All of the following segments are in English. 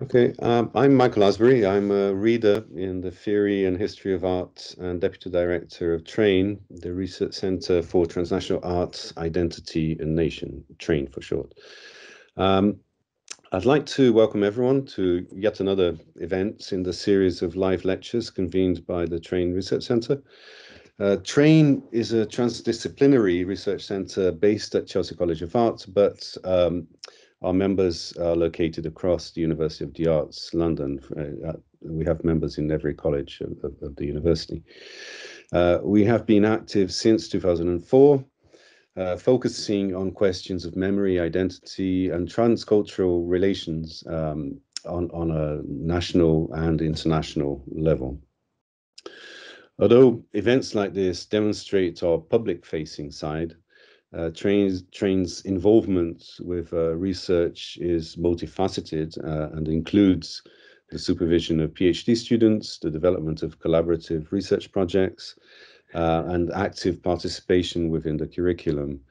Okay, I'm Michael Asbury. I'm a reader in the Theory and History of Art and Deputy Director of TrAIN, the Research Centre for Transnational Arts, Identity and Nation, TrAIN for short. I'd like to welcome everyone to yet another event in the series of live lectures convened by the TrAIN Research Centre. TrAIN is a transdisciplinary research centre based at Chelsea College of Art, but our members are located across the University of the Arts, London. We have members in every college of the university. We have been active since 2004, focusing on questions of memory, identity, and transcultural relations on a national and international level. Although events like this demonstrate our public-facing side, TrAIN's involvement with research is multifaceted and includes the supervision of PhD students, the development of collaborative research projects, and active participation within the curriculum,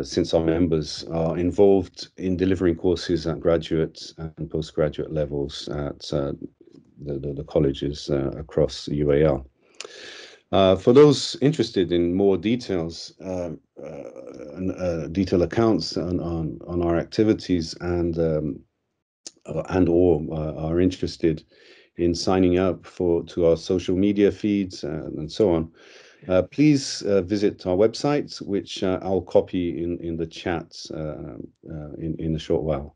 since our members are involved in delivering courses at graduate and postgraduate levels at the colleges across the UAL. For those interested in more details, detailed accounts on our activities and or are interested in signing up to our social media feeds and so on, please visit our website, which I'll copy in the chat in a short while.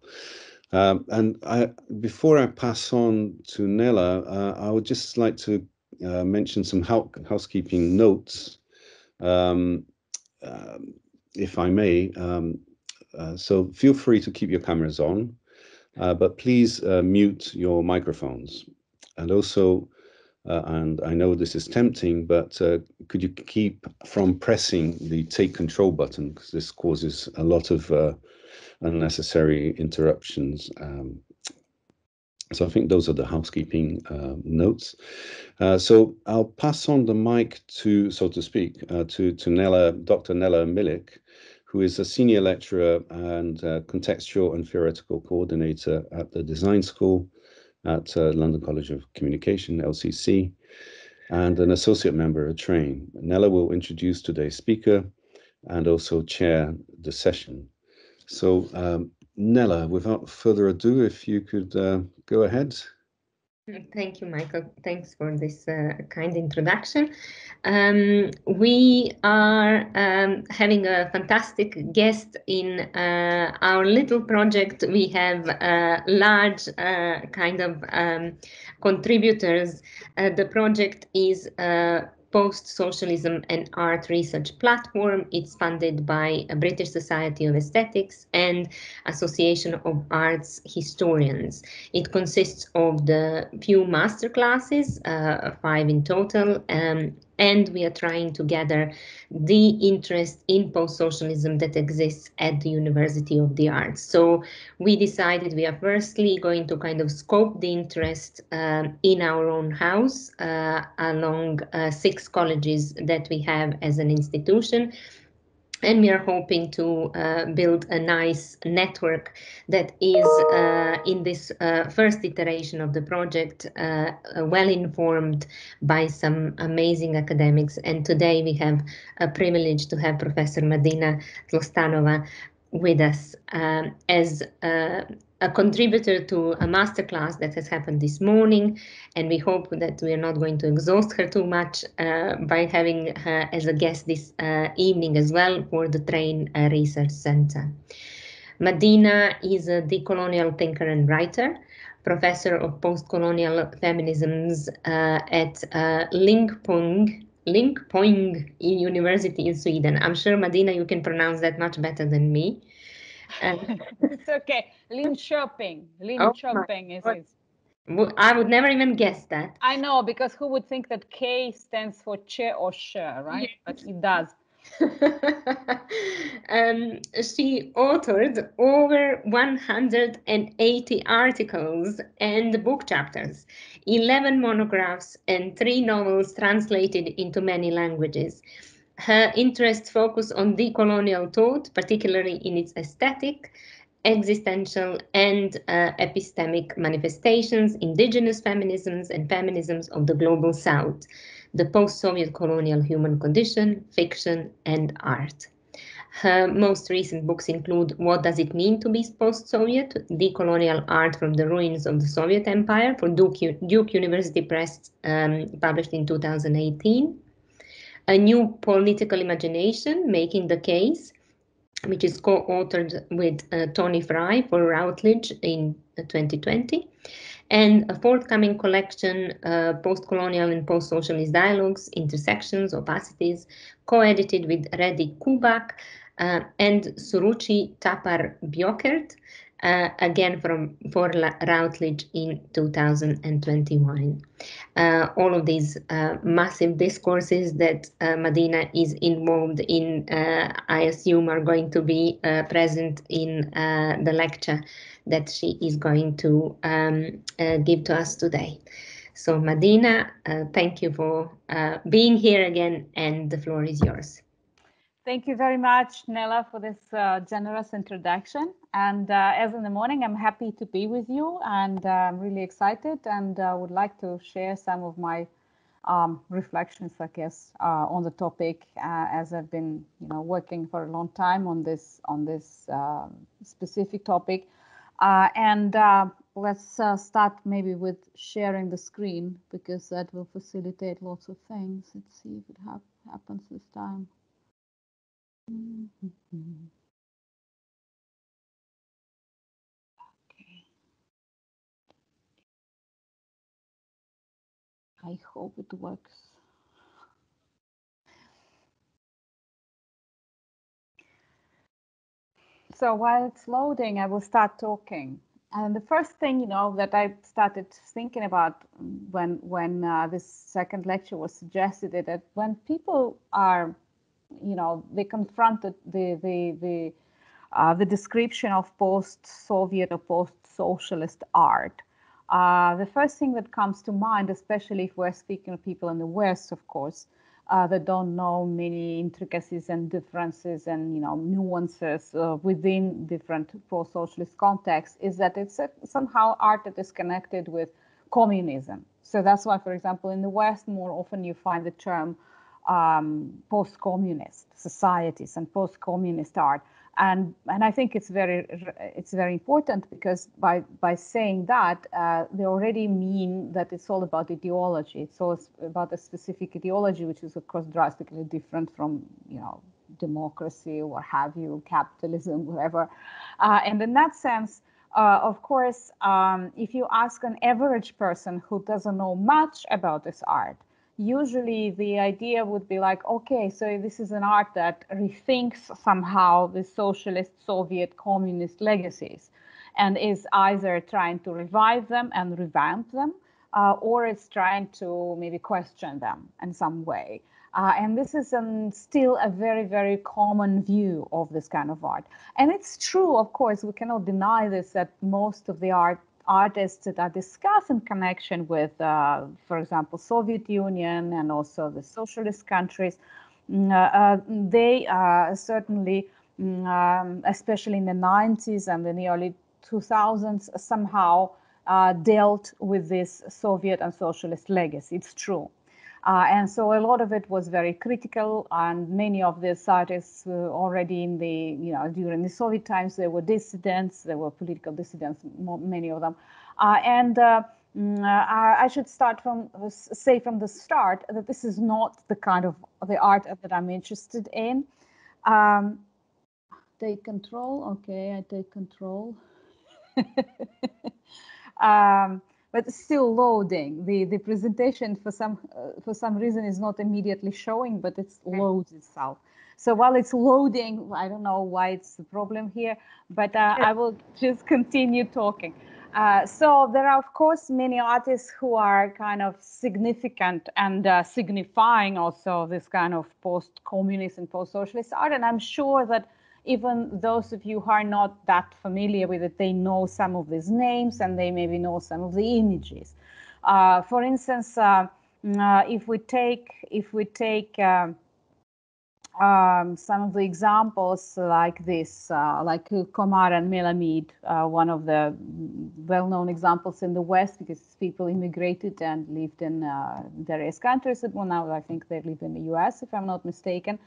Before I pass on to Nela, I would just like to mention some housekeeping notes, if I may. So feel free to keep your cameras on, but please mute your microphones. And also, and I know this is tempting, but could you keep from pressing the take control button, because this causes a lot of unnecessary interruptions. So I think those are the housekeeping notes. So I'll pass on the mic to, so to speak, to Nela, Dr. Nela Milic, who is a senior lecturer and contextual and theoretical coordinator at the Design School at London College of Communication, LCC, and an associate member of TrAIN. Nela will introduce today's speaker and also chair the session. So Nela, without further ado, if you could go ahead. Thank you, Michael. Thanks for this kind introduction. We are having a fantastic guest in our little project. We have large kind of contributors. The project is Postsocialism and Art Research Platform. It's funded by a British Society of Aesthetics and Association of Arts Historians. It consists of the few master classes, 5 in total, and we are trying to gather the interest in post-socialism that exists at the University of the Arts. So we decided we are firstly going to kind of scope the interest in our own house along 6 colleges that we have as an institution. And we are hoping to build a nice network that is, in this first iteration of the project, well informed by some amazing academics. And today we have a privilege to have Professor Madina Tlostanova with us as a contributor to a masterclass that has happened this morning, and we hope that we are not going to exhaust her too much by having her as a guest this evening as well for the TrAIN Research Center. Madina is a decolonial thinker and writer, professor of postcolonial feminisms at Linköping University in Sweden. I'm sure, Madina, you can pronounce that much better than me. It's okay. Linköping is it. I would never even guess that. I know, because who would think that K stands for che or she, right? Yes. But it does. She authored over 180 articles and book chapters, 11 monographs, and 3 novels translated into many languages. Her interests focus on decolonial thought, particularly in its aesthetic, existential and epistemic manifestations, indigenous feminisms and feminisms of the global south, the post-Soviet colonial human condition, fiction and art. Her most recent books include What Does It Mean to Be Post-Soviet? Decolonial Art from the Ruins of the Soviet Empire for Duke University Press, published in 2018. A New Political Imagination, Making the Case, which is co-authored with Tony Fry for Routledge in 2020. And a forthcoming collection, Postcolonial and Post-Socialist Dialogues, Intersections, Opacities, co-edited with Redi Kubak and Suruchi Tabiakev, again for Routledge in 2021. All of these massive discourses that Madina is involved in, I assume, are going to be present in the lecture that she is going to give to us today. So Madina, thank you for being here again, and the floor is yours. Thank you very much, Nela, for this generous introduction. And as in the morning, I'm happy to be with you, and I'm really excited, and would like to share some of my reflections, I guess, on the topic, as I've been, working for a long time on this specific topic. Let's start maybe with sharing the screen, because that will facilitate lots of things. Let's see if it happens this time. Okay. I hope it works. So while it's loading, I will start talking. And the first thing, that I started thinking about when this second lecture was suggested, is that when people are, they confronted the description of post-Soviet or post-socialist art, the first thing that comes to mind, especially if we're speaking of people in the West, of course, that don't know many intricacies and differences and nuances within different post-socialist contexts, is that it's somehow art that is connected with communism. So that's why, for example, in the West, more often you find the term post-communist societies and post-communist art. And I think it's very important, because by saying that, they already mean that it's all about ideology. It's all about a specific ideology, which is of course drastically different from democracy, or have you, capitalism, whatever. And in that sense, of course, if you ask an average person who doesn't know much about this art, usually the idea would be like, okay, so this is an art that rethinks somehow the socialist, Soviet, communist legacies, and is either trying to revive them and revamp them, or it's trying to maybe question them in some way. And this is still a very, very common view of this kind of art. And it's true, of course, we cannot deny this, that most of the artists that are discussed in connection with, for example, Soviet Union and also the socialist countries, they certainly, especially in the 90s and in the early 2000s, somehow dealt with this Soviet and socialist legacy. It's true. And so a lot of it was very critical, and many of these artists already in the, during the Soviet times, they were dissidents, they were political dissidents, many of them. I should say from the start that this is not the kind of the art that I'm interested in. Take control, okay, I take control. But it's still loading. The presentation for some reason is not immediately showing, but it loads itself. So while it's loading, I don't know why it's the problem here, but I will just continue talking. So there are, of course, many artists who are kind of significant and signifying also this kind of post-communist and post-socialist art. And I'm sure that even those of you who are not that familiar with it, they know some of these names, and they maybe know some of the images. For instance, if we take some of the examples like this, like Komar and Melamid, one of the well-known examples in the West, because people immigrated and lived in various countries. Well, now I think they live in the US, if I'm not mistaken.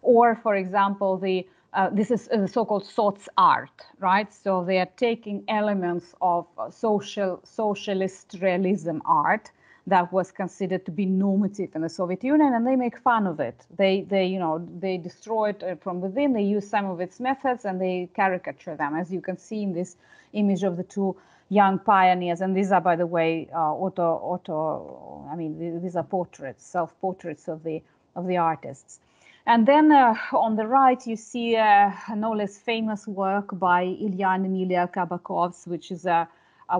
Or, for example, this is the so-called sots art, right? So they are taking elements of socialist realism art that was considered to be normative in the Soviet Union, and they make fun of it. They destroy it from within. They use some of its methods and they caricature them, as you can see in this image of the two young pioneers. And these are, by the way, these are portraits, self-portraits of the artists. And then on the right, you see a no less famous work by Ewelina Milic Tabiakev,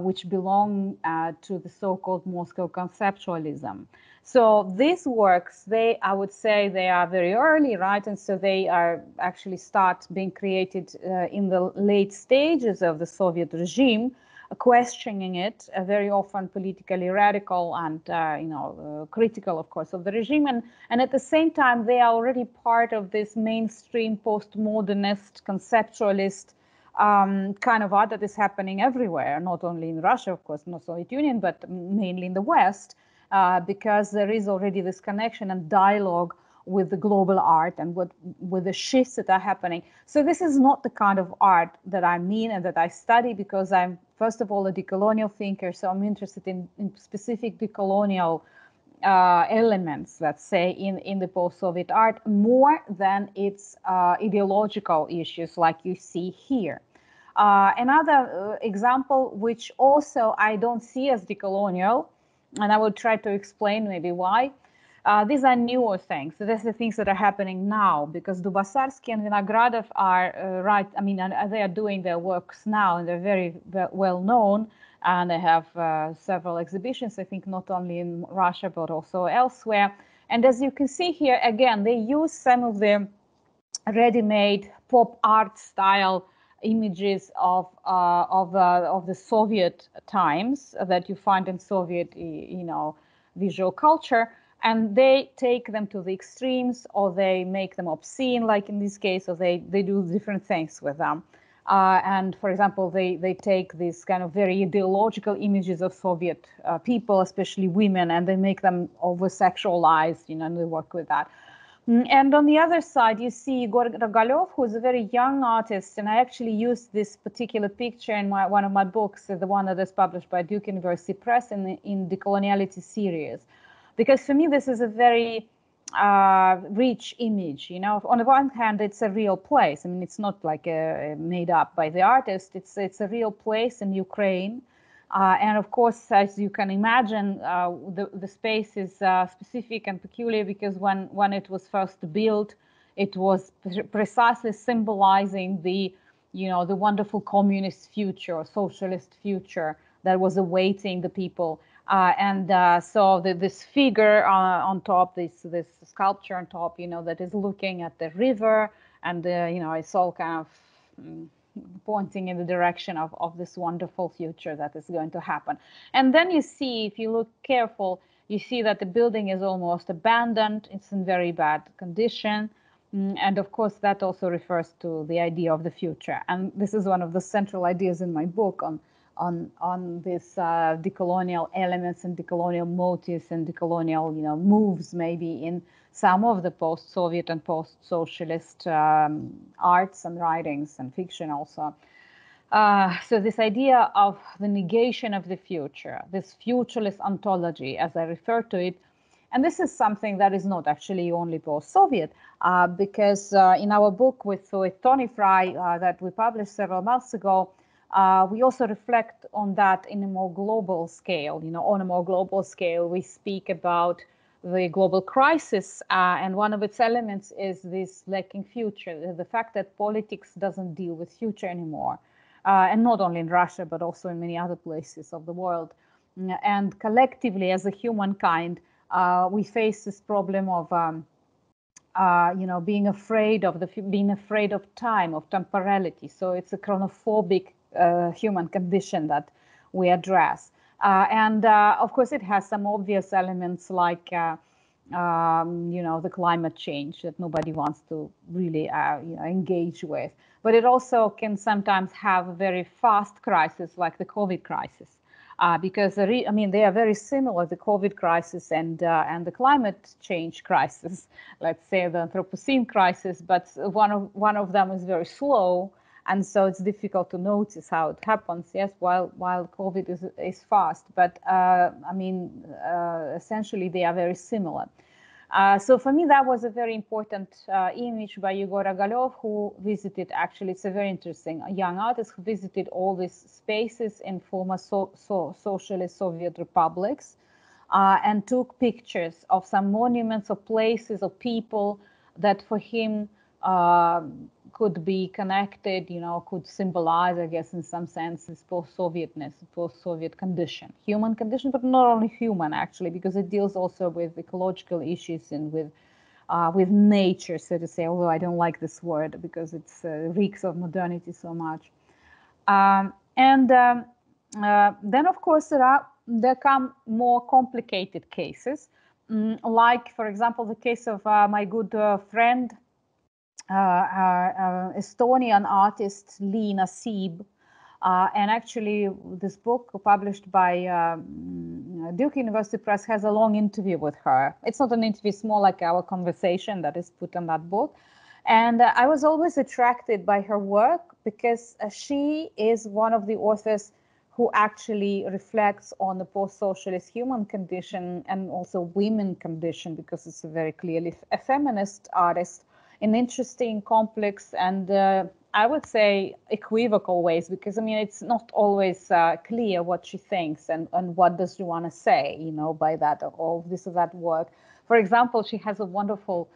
which belong to the so-called Moscow conceptualism. So these works, I would say they are very early, right? And so they are actually start being created in the late stages of the Soviet regime, questioning it, very often politically radical and critical, of course, of the regime. And at the same time, they are already part of this mainstream postmodernist, conceptualist kind of art that is happening everywhere, not only in Russia, of course, not Soviet Union, but mainly in the West, because there is already this connection and dialogue with the global art and with the shifts that are happening. So this is not the kind of art that I mean and that I study, because I'm, first of all, a decolonial thinker, so I'm interested in specific decolonial elements, let's say, in the post-Soviet art, more than its ideological issues like you see here. Another example, which also I don't see as decolonial, and I will try to explain maybe why. These are newer things. So these are the things that are happening now, because Dubasarsky and Vinogradov are they are doing their works now, and they're very well known, and they have several exhibitions, I think, not only in Russia, but also elsewhere. And as you can see here, again, they use some of the ready-made pop art style images of the Soviet times that you find in Soviet, visual culture, and they take them to the extremes, or they make them obscene, like in this case, or they do different things with them. And for example, they take these kind of very ideological images of Soviet people, especially women, and they make them over-sexualized, and they work with that. And on the other side, you see Igor Rogalov, who's a very young artist, and I actually used this particular picture in one of my books, the one that is published by Duke University Press in Decoloniality series, because for me this is a very rich image. On the one hand, it's a real place. I mean, it's not like made up by the artist. It's a real place in Ukraine. And of course, as you can imagine, the space is specific and peculiar, because when it was first built, it was precisely symbolizing the wonderful communist future or socialist future that was awaiting the people. So this figure on top, this sculpture on top, that is looking at the river, and it's all kind of pointing in the direction of this wonderful future that is going to happen. And then you see, if you look careful, you see that the building is almost abandoned. It's in very bad condition. And of course, that also refers to the idea of the future. And this is one of the central ideas in my book on this decolonial elements and decolonial motives and decolonial moves, maybe in some of the post-Soviet and post-socialist arts and writings and fiction also. So this idea of the negation of the future, this futureless ontology, as I refer to it, and this is something that is not actually only post-Soviet, because in our book with Tony Fry that we published several months ago, we also reflect on that in a more global scale. On a more global scale, we speak about the global crisis, and one of its elements is this lacking future, the fact that politics doesn't deal with future anymore, and not only in Russia, but also in many other places of the world. And collectively, as a humankind, we face this problem of being afraid of time, of temporality. So it's a chronophobic human condition that we address. And of course, it has some obvious elements like you know, the climate change that nobody wants to really you know, engage with. But it also can sometimes have a very fast crisis like the COVID crisis. Because I mean, they are very similar, the COVID crisis and the climate change crisis, let's say the Anthropocene crisis, but one of them is very slow, and so it's difficult to notice how it happens. Yes, while COVID is fast, but I mean, essentially they are very similar. So for me, that was a very important image by Yegor Ogalov, who visited, actually, it's a very interesting, a young artist who visited all these spaces in former socialist Soviet republics and took pictures of some monuments or places or people that for him could be connected, you know, could symbolize, I guess, in some sense, this post-Sovietness, post-Soviet condition, human condition, but not only human, actually, because it deals also with ecological issues and with nature, so to say, although I don't like this word because it's reeks of modernity so much. Then, of course, there come more complicated cases, like, for example, the case of my good friend, Estonian artist Liina Siib. And actually, this book published by Duke University Press has a long interview with her. It's not an interview, it's more like our conversation that is put in that book. And I was always attracted by her work because she is one of the authors who actually reflects on the post-socialist human condition and also women condition, because it's a very clearly a feminist artist in interesting, complex, and I would say equivocal ways, because I mean, it's not always clear what she thinks and what does she want to say, you know, by that, or this or that work. For example, she has a wonderful,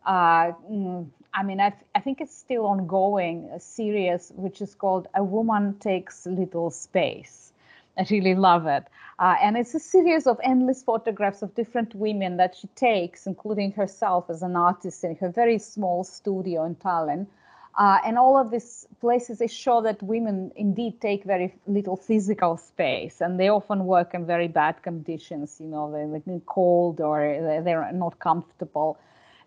I mean, I think it's still ongoing, a series which is called A Woman Takes Little Space. I really love it. And it's a series of endless photographs of different women that she takes, including herself as an artist in her very small studio in Tallinn. And all of these places, they show that women indeed take very little physical space, and they often work in very bad conditions, you know, they're like cold or they're not comfortable.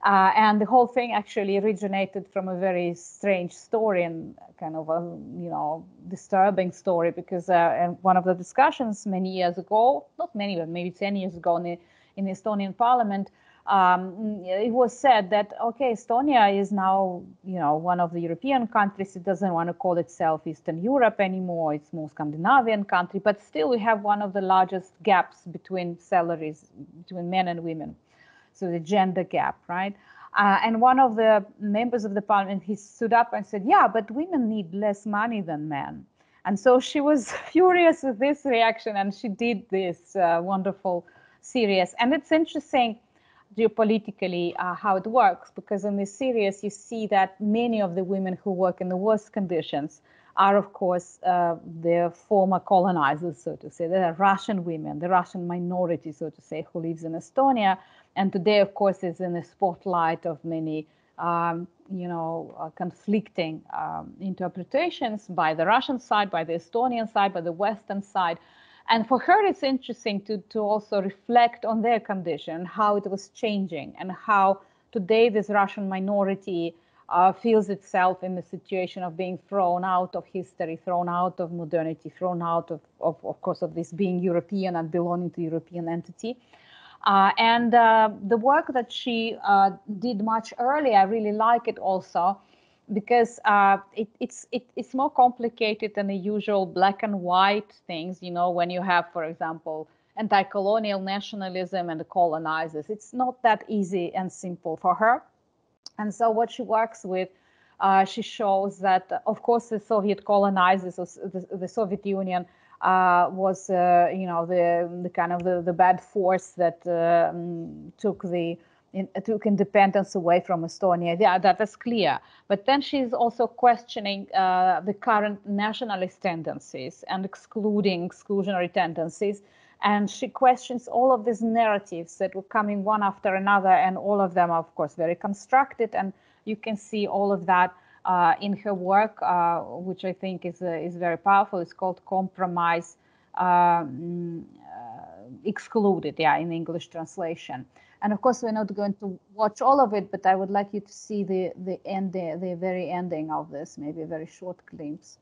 And the whole thing actually originated from a very strange story and kind of a, you know, disturbing story, because in one of the discussions many years ago, not many, but maybe 10 years ago in the Estonian parliament, it was said that, okay, Estonia is now, you know, one of the European countries. It doesn't want to call itself Eastern Europe anymore. It's more Scandinavian country, but still we have one of the largest gaps between salaries between men and women. So the gender gap, right? And one of the members of the parliament, he stood up and said, yeah, but women need less money than men. And so she was furious with this reaction, and she did this wonderful series. And it's interesting geopolitically how it works, because in this series you see that many of the women who work in the worst conditions are, of course, the former colonizers, so to say. They are Russian women, the Russian minority, so to say, who lives in Estonia. And today, of course, is in the spotlight of many, you know, conflicting interpretations by the Russian side, by the Estonian side, by the Western side. And for her, it's interesting to also reflect on their condition, how it was changing, and how today this Russian minority feels itself in the situation of being thrown out of history, thrown out of modernity, thrown out of course, of this being European and belonging to European entity. And the work that she did much earlier, I really like it also, because it's more complicated than the usual black and white things, you know, when you have, for example, anti-colonial nationalism and the colonizers. It's not that easy and simple for her. And so what she works with, she shows that, of course, the Soviet colonizers, the Soviet Union, was, you know, the kind of the bad force that took independence away from Estonia. Yeah, that is clear. But then she's also questioning the current nationalist tendencies and exclusionary tendencies. And she questions all of these narratives that were coming one after another, and all of them are, of course, very constructed. And you can see all of that in her work, which I think is very powerful. It's called Compromise Excluded, yeah, in English translation. And of course, we're not going to watch all of it, but I would like you to see the very ending of this, maybe a very short glimpse.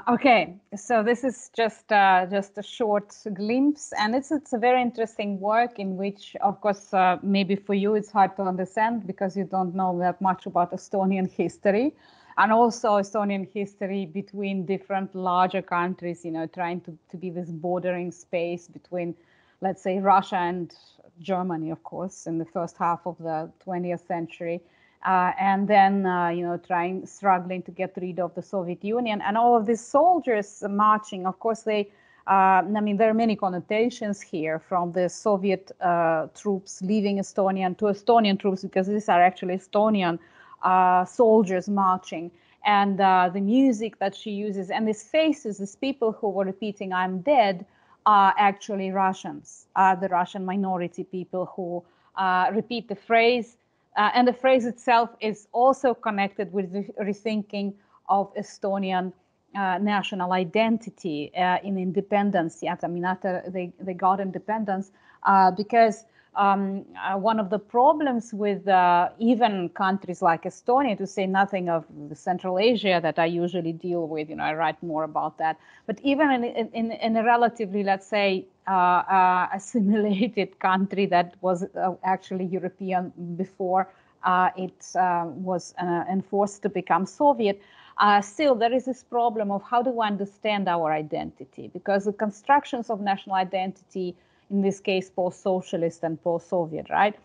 Okay, so this is just a short glimpse, and it's a very interesting work in which, of course, maybe for you it's hard to understand because you don't know that much about Estonian history, and also Estonian history between different larger countries. You know, trying to be this bordering space between, let's say, Russia and Germany, of course, in the first half of the 20th century. And then, you know, struggling to get rid of the Soviet Union, and all of these soldiers marching. Of course, I mean, there are many connotations here, from the Soviet troops leaving Estonia to Estonian troops, because these are actually Estonian soldiers marching. And the music that she uses, and these faces, these people who were repeating "I'm dead," are actually Russians, the Russian minority people who repeat the phrase. And the phrase itself is also connected with the rethinking of Estonian national identity in independence. Yes, I mean, after they got independence, because one of the problems with even countries like Estonia, to say nothing of Central Asia that I usually deal with, you know, I write more about that, but even in a relatively, let's say, assimilated country that was actually European before it was enforced to become Soviet, still there is this problem of how do we understand our identity, because the constructions of national identity in this case, post-socialist and post-Soviet, right?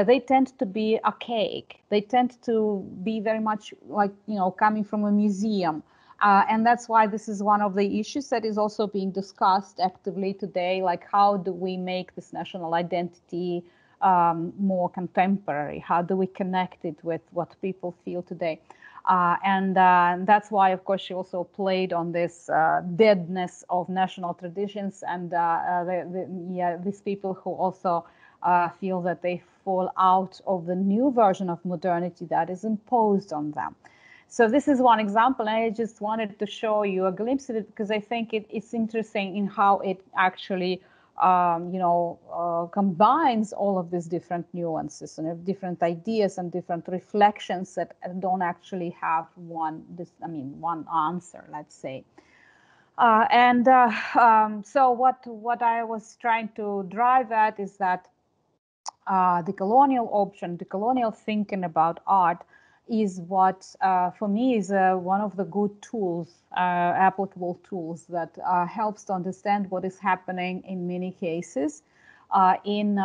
They tend to be archaic. They tend to be very much like, coming from a museum. And that's why this is one of the issues that is also being discussed actively today, like how do we make this national identity more contemporary? How do we connect it with what people feel today? And that's why, of course, she also played on this deadness of national traditions and these people who also feel that they fall out of the new version of modernity that is imposed on them. So this is one example, and I just wanted to show you a glimpse of it because I think it's interesting in how it actually, combines all of these different nuances and different ideas and different reflections that don't actually have one answer, let's say. So what I was trying to drive at is that the colonial option, the colonial thinking about art is what, for me, is one of the good tools, applicable tools that helps to understand what is happening in many cases in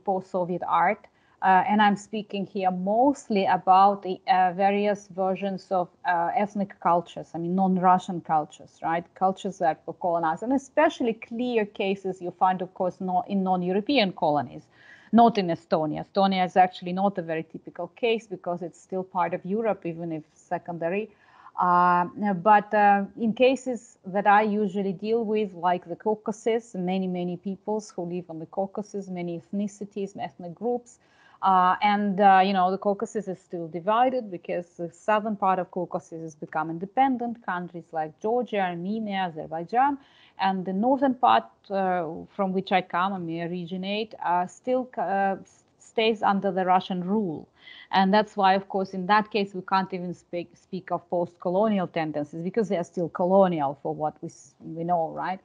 post-Soviet art. And I'm speaking here mostly about the various versions of ethnic cultures, non-Russian cultures, right? Cultures that were colonized, and especially clear cases you find, of course, in non-European colonies. Not in Estonia. Estonia is actually not a very typical case because it's still part of Europe, even if secondary. But in cases that I usually deal with, like the Caucasus, many peoples who live on the Caucasus, many ethnicities, ethnic groups. The Caucasus is still divided because the southern part of Caucasus has become independent. Countries like Georgia, Armenia, Azerbaijan, and the northern part from which I come, originate, still stays under the Russian rule. And that's why, of course, in that case, we can't even speak of post-colonial tendencies because they are still colonial for what we know, right?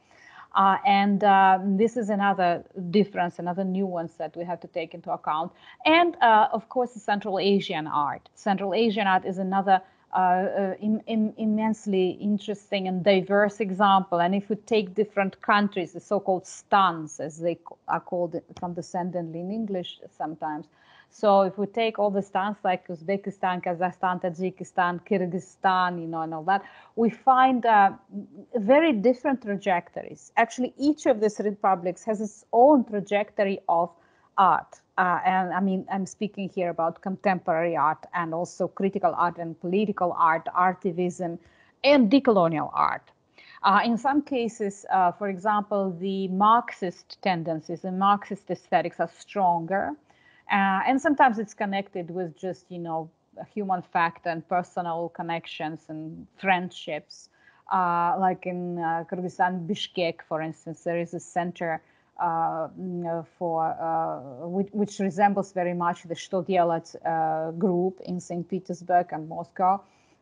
This is another difference, another nuance that we have to take into account. And of course, the Central Asian art. Central Asian art is another immensely interesting and diverse example. And if we take different countries, the so-called stans, as they are called condescendingly in English sometimes. So if we take all the stans like Uzbekistan, Kazakhstan, Tajikistan, Kyrgyzstan, and all that, we find very different trajectories. Actually, each of these republics has its own trajectory of art. I'm speaking here about contemporary art and also critical art and political art, artivism, and decolonial art. In some cases, for example, the Marxist tendencies, the Marxist aesthetics are stronger. And sometimes it's connected with just, human fact and personal connections and friendships. Like in Kyrgyzstan, Bishkek, for instance, there is a center which resembles very much the Что делать group in St. Petersburg and Moscow.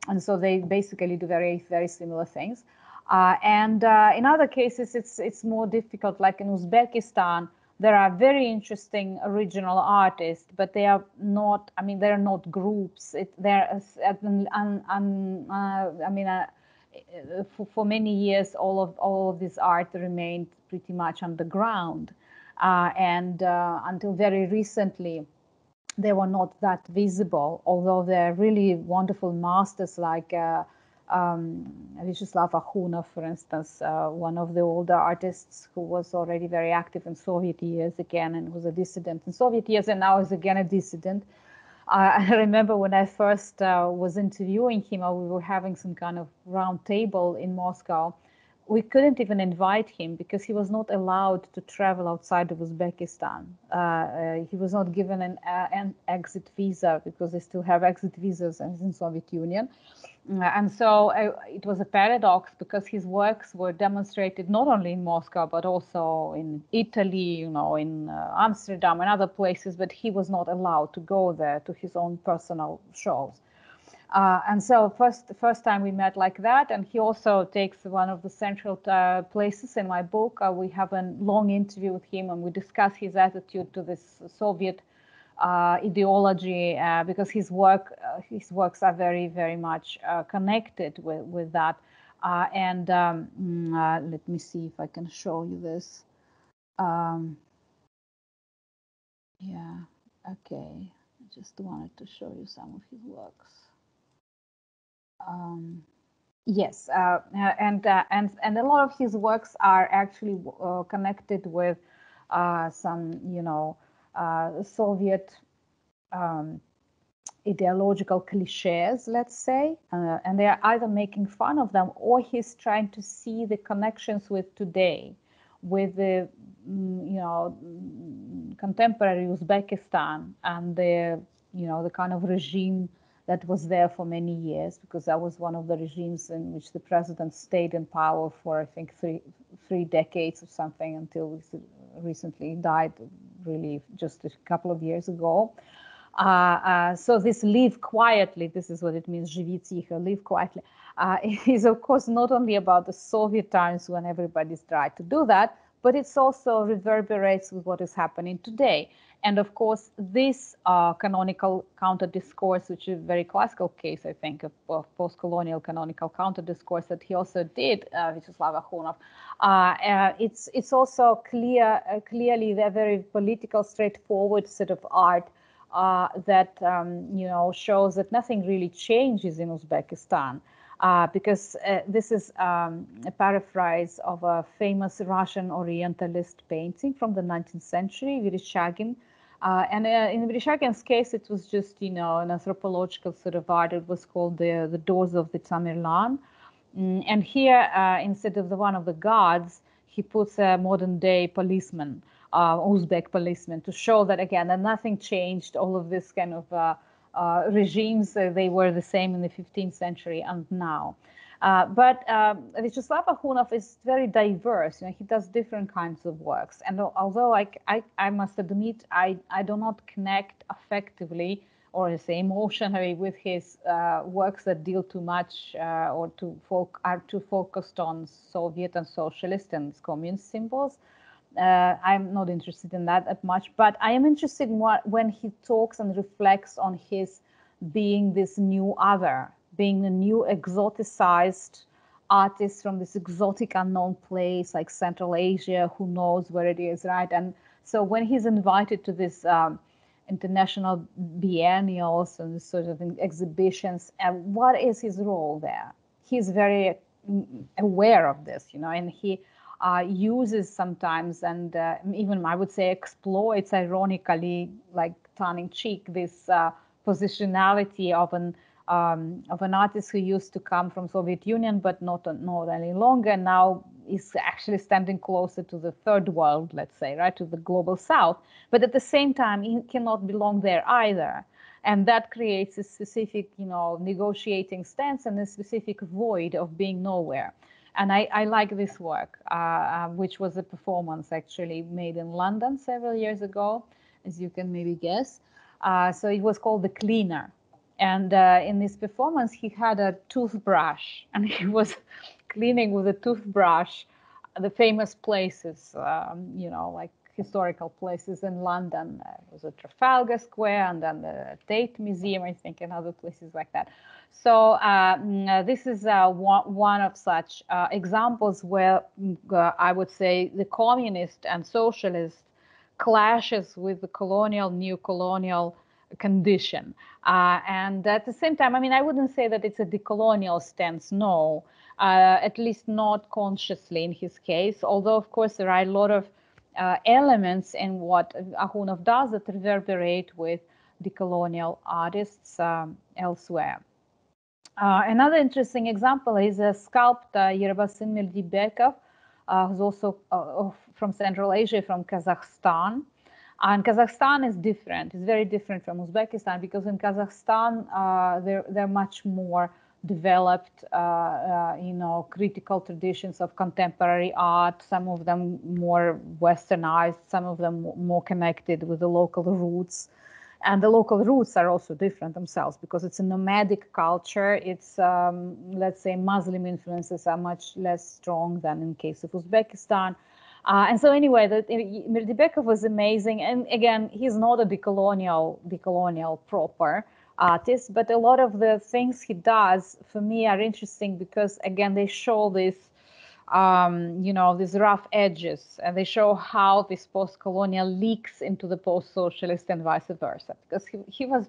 And so they basically do very, very similar things. In other cases, it's more difficult, like in Uzbekistan. There are very interesting original artists, but they are not, they're not groups. For many years, all of this art remained pretty much underground. Until very recently, they were not that visible, although they're really wonderful masters like Vyacheslav Akhunov, for instance, one of the older artists who was already very active in Soviet years again and was a dissident in Soviet years and now is again a dissident. I remember when I first was interviewing him, we were having some kind of round table in Moscow. We couldn't even invite him because he was not allowed to travel outside of Uzbekistan. He was not given an exit visa because they still have exit visas in Soviet Union. And so it was a paradox because his works were demonstrated not only in Moscow, but also in Italy, in Amsterdam and other places, but he was not allowed to go there to his own personal shows. And so the first time we met like that, and he also takes one of the central places in my book. We have a long interview with him and we discuss his attitude to this Soviet ideology because his works are very, very much connected with that. Let me see if I can show you this. Yeah, okay. I just wanted to show you some of his works. Yes, and a lot of his works are actually connected with some, Soviet ideological cliches, let's say, and they are either making fun of them or he's trying to see the connections with today, with the contemporary Uzbekistan and the the kind of regime that was there for many years, because that was one of the regimes in which the president stayed in power for, I think, three decades or something, until recently died, really just a couple of years ago. So this live quietly, this is what it means, живи тихо, live quietly, is of course not only about the Soviet times when everybody's tried to do that, but it's also reverberates with what is happening today. And of course, this canonical counter-discourse, which is a very classical case, I think, of post-colonial canonical counter-discourse that he also did, Vyacheslav Akhunov, it's also clearly a very political, straightforward sort of art that shows that nothing really changes in Uzbekistan, because this is a paraphrase of a famous Russian Orientalist painting from the 19th century, Vereshchagin. And in Vereshchagin's case, it was just an anthropological sort of art. It was called the Doors of the Tamerlan. And here, instead of the one of the gods, he puts a modern day policeman, Uzbek policeman, to show that, again, that nothing changed. All of this kind of regimes, they were the same in the 15th century and now. But Vyacheslav Akhunov is very diverse. He does different kinds of works. And although I must admit, I do not connect effectively or say emotionally with his works that deal too much or are too focused on Soviet and socialist and communist symbols. I'm not interested in that much, but I am interested in when he talks and reflects on his being this new other, being a new exoticized artist from this exotic unknown place like Central Asia, who knows where it is, right? And so when he's invited to this international biennials and sort of exhibitions, and what is his role there? He's very aware of this, and he uses sometimes and even I would say exploits, ironically, like tongue-in-cheek, this positionality of an artist who used to come from Soviet Union but not any longer, now is actually standing closer to the third world, let's say, right, to the global south. But at the same time, he cannot belong there either. And that creates a specific, negotiating stance and a specific void of being nowhere. And I like this work, which was a performance actually made in London several years ago, as you can maybe guess. So it was called The Cleaner. And in this performance, he had a toothbrush, and he was cleaning with a toothbrush the famous places, like historical places in London. It was a Trafalgar Square, and then the Tate Museum, I think, and other places like that. So this is one of such examples where I would say the communist and socialist clashes with the colonial, new colonial condition. And at the same time, I wouldn't say that it's a decolonial stance, no, at least not consciously in his case, although, of course, there are a lot of elements in what Akhunov does that reverberate with decolonial artists elsewhere. Another interesting example is a sculptor, Yerebasin Meldibekov, who's also from Central Asia, from Kazakhstan. And Kazakhstan is different. It's very different from Uzbekistan, because in Kazakhstan, they're much more developed, critical traditions of contemporary art, some of them more westernized, some of them more connected with the local roots. And the local roots are also different themselves, because it's a nomadic culture. It's, let's say, Muslim influences are much less strong than in case of Uzbekistan. And so anyway, Meldibekov was amazing. And again, he's not a decolonial proper artist, but a lot of the things he does, for me, are interesting because, again, they show this you know, these rough edges, and they show how this post-colonial leaks into the post-socialist and vice versa. Because he was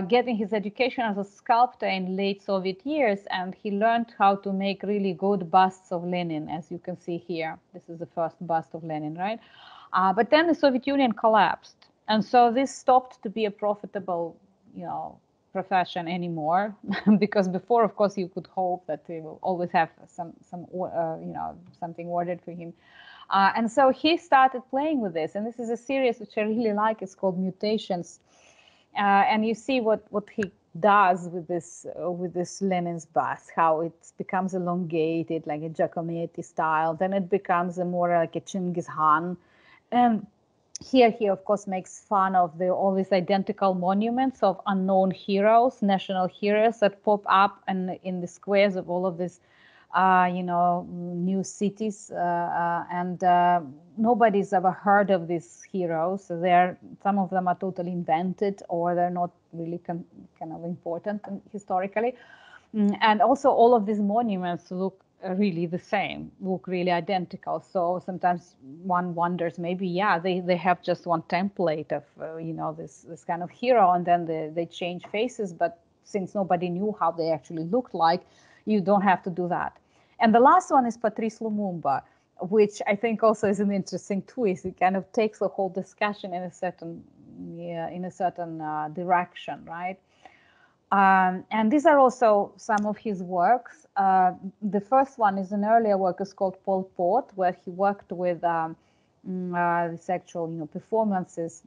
getting his education as a sculptor in late Soviet years, and he learned how to make really good busts of Lenin, as you can see here. This is the first bust of Lenin, right? But then the Soviet Union collapsed, and so this stopped to be a profitable, you know, profession anymore. Because before, of course, you could hope that they will always have some you know, something ordered for him. And so he started playing with this, and this is a series which I really like. It's called Mutations, and you see what he does with this Lenin's bust, how it becomes elongated like a Giacometti style, then it becomes a more like a Chinggis Khan. And here he, of course, makes fun of all these identical monuments of unknown heroes, national heroes that pop up in the squares of all of these, you know, new cities. And nobody's ever heard of these heroes. So some of them are totally invented, or they're not really kind of important historically. And also all of these monuments look really the same, look really identical. So sometimes one wonders, maybe, yeah, they have just one template of, you know, this kind of hero, and then they change faces. But since nobody knew how they actually looked like, you don't have to do that. And the last one is Patrice Lumumba, which I think also is an interesting twist. It kind of takes the whole discussion in a certain, direction, right? And these are also some of his works. The first one is an earlier work, is called Pol Pot, where he worked with the sexual, you know, performances,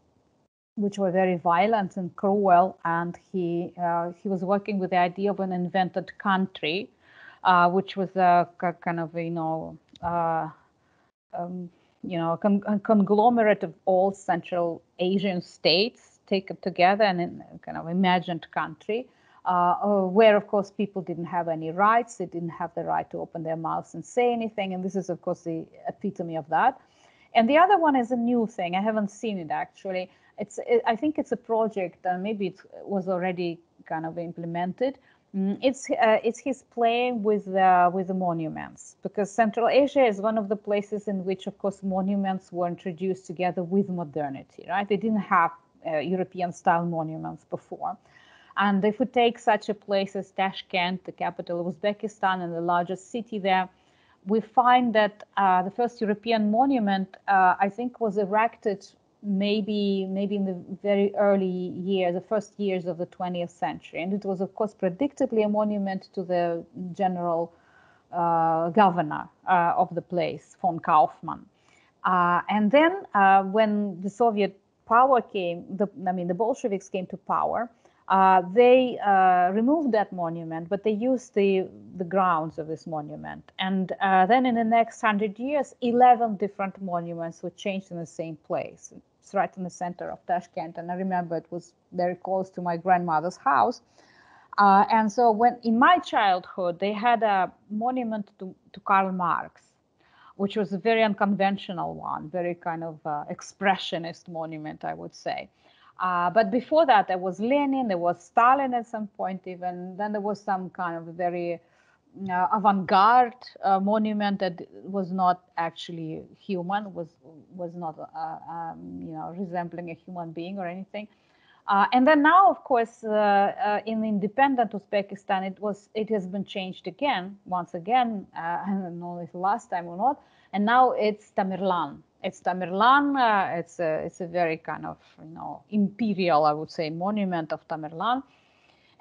which were very violent and cruel. And he was working with the idea of an invented country, which was a kind of, you know, a conglomerate of all Central Asian states taken together in a kind of imagined country, where, of course, people didn't have any rights. They didn't have the right to open their mouths and say anything. And this is, of course, the epitome of that. And the other one is a new thing. I haven't seen it, actually. I think it's a project, maybe it was already kind of implemented. It's his playing with the monuments, because Central Asia is one of the places in which, of course, monuments were introduced together with modernity, right? They didn't have European-style monuments before. And if we take such a place as Tashkent, the capital of Uzbekistan and the largest city there, we find that the first European monument, I think, was erected maybe in the very early years, the first years of the 20th century. And it was, of course, predictably a monument to the general governor of the place, von Kaufmann. And then when the Soviet power came, the Bolsheviks came to power, they removed that monument, but they used the grounds of this monument. And then in the next 100 years, 11 different monuments were changed in the same place. It's right in the center of Tashkent. And I remember it was very close to my grandmother's house. And so when in my childhood, they had a monument to Karl Marx, which was a very unconventional one, very kind of expressionist monument, I would say. But before that, there was Lenin, there was Stalin at some point even. Then there was some kind of very avant-garde monument that was not actually human, was not resembling a human being or anything. And then now, of course, in independent Uzbekistan, it has been changed again, once again. I don't know if last time or not. And now it's Tamerlan. It's Tamerlan. It's a very kind of imperial, I would say, monument of Tamerlan.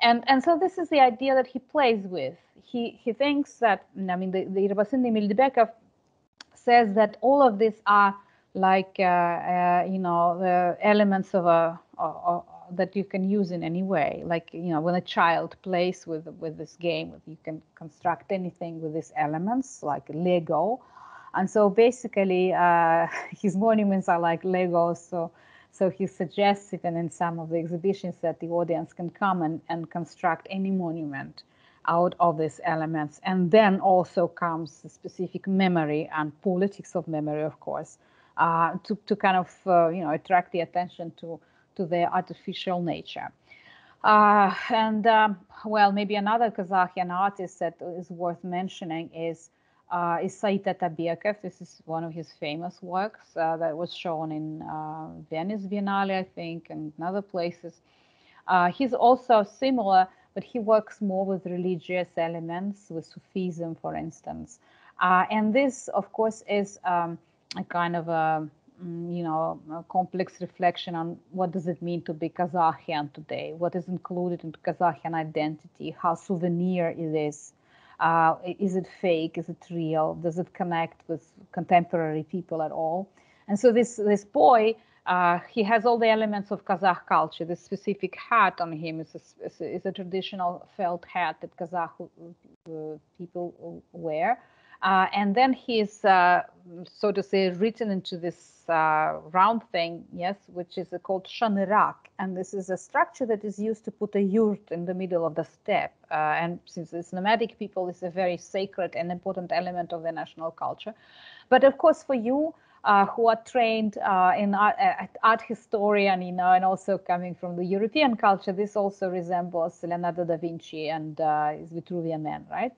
And so this is the idea that he plays with. He thinks that the Irvasindi Milibekov says that all of these are like the elements of that you can use in any way. Like when a child plays with this game, you can construct anything with these elements, like Lego. And so basically, his monuments are like Legos. So he suggests even in some of the exhibitions that the audience can come and construct any monument out of these elements. And then also comes the specific memory and politics of memory, of course, to kind of attract the attention to their artificial nature. Well, maybe another Kazakhstan artist that is worth mentioning is Isaita Tabiakev. This is one of his famous works that was shown in Venice Biennale, I think, and in other places. He's also similar, but he works more with religious elements, with Sufism, for instance. And this, of course, is a kind of a complex reflection on what does it mean to be Kazakhstan today, what is included into Kazakhstan identity, how souvenir it is it fake, is it real, does it connect with contemporary people at all? And so this boy, he has all the elements of Kazakh culture. This specific hat on him is a traditional felt hat that Kazakh people wear. And then he's, so to say, written into this round thing, yes, which is called shanirak. And this is a structure that is used to put a yurt in the middle of the steppe. And since it's nomadic people, it's a very sacred and important element of the national culture. But of course, for you who are trained in art historian, and also coming from the European culture, this also resembles Leonardo da Vinci and his Vitruvian Man, right?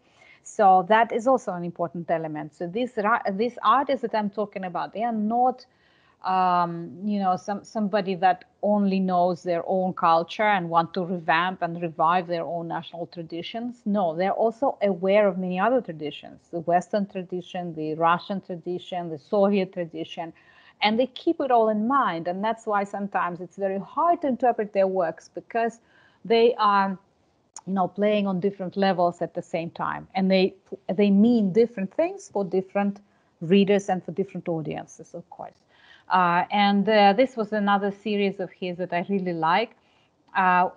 So that is also an important element. So these artists that I'm talking about, they are not, somebody that only knows their own culture and want to revamp and revive their own national traditions. No, they're also aware of many other traditions, the Western tradition, the Russian tradition, the Soviet tradition, and they keep it all in mind. And that's why sometimes it's very hard to interpret their works, because they are playing on different levels at the same time, and they mean different things for different readers and for different audiences, of course. And this was another series of his that I really like,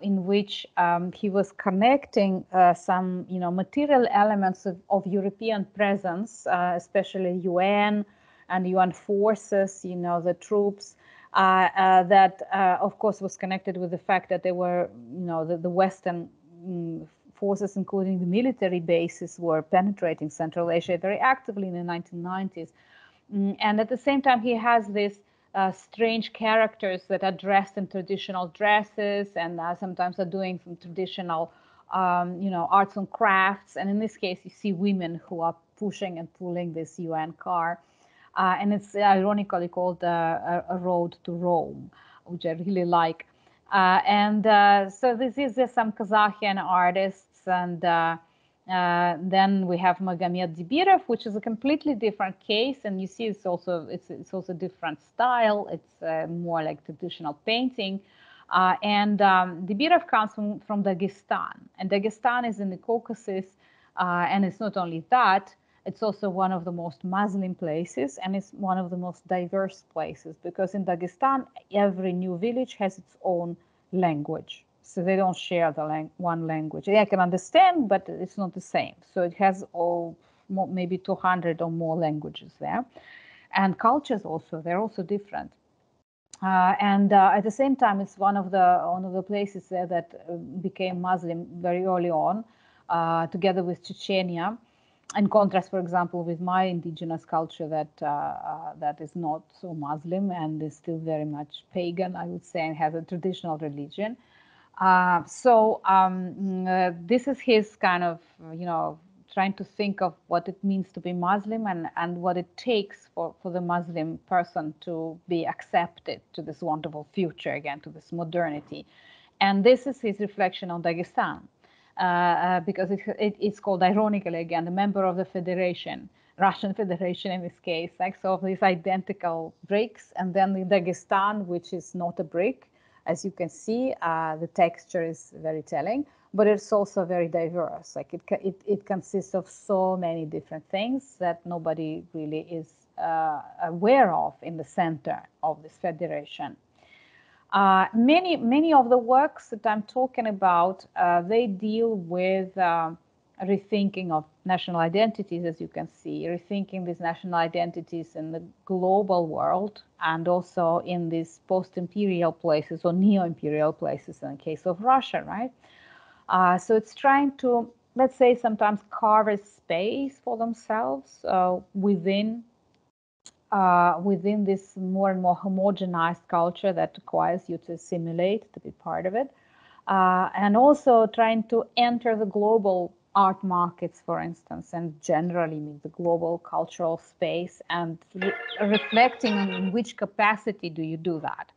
in which he was connecting some material elements of European presence, especially UN and UN forces, the troops, that of course was connected with the fact that they were, the Western forces, including the military bases, were penetrating Central Asia very actively in the 1990s. And at the same time, he has these strange characters that are dressed in traditional dresses and sometimes are doing some traditional, arts and crafts. And in this case, you see women who are pushing and pulling this UN car. And it's ironically called a road to Rome, which I really like. So this is some Kazakhian artists, and then we have Magomed Dibirov, which is a completely different case, and you see it's also different style. It's more like traditional painting, and Dibirov comes from Dagestan, and Dagestan is in the Caucasus, and it's not only that. It's also one of the most Muslim places, and it's one of the most diverse places, because in Dagestan, every new village has its own language. So they don't share the one language. I can understand, but it's not the same. So it has maybe 200 or more languages there. And cultures also, they're also different. And at the same time, it's one of the places there that became Muslim very early on, together with Chechnya. In contrast, for example, with my indigenous culture that is not so Muslim and is still very much pagan, I would say, and has a traditional religion. This is his kind of, trying to think of what it means to be Muslim and what it takes for the Muslim person to be accepted to this wonderful future, again, to this modernity. And this is his reflection on Dagestan. Because it's called, ironically, again, a member of the Federation, Russian Federation in this case, like, so these identical bricks, and then the Dagestan, which is not a brick. As you can see, the texture is very telling, but it's also very diverse. Like it consists of so many different things that nobody really is aware of in the center of this federation. Many of the works that I'm talking about, they deal with rethinking of national identities, as you can see, rethinking these national identities in the global world and also in these post-imperial places or neo-imperial places in the case of Russia, right? So it's trying to, let's say, sometimes carve a space for themselves within this more and more homogenized culture that requires you to assimilate, to be part of it. And also trying to enter the global art markets, for instance, and generally the global cultural space, and reflecting on which capacity do you do that.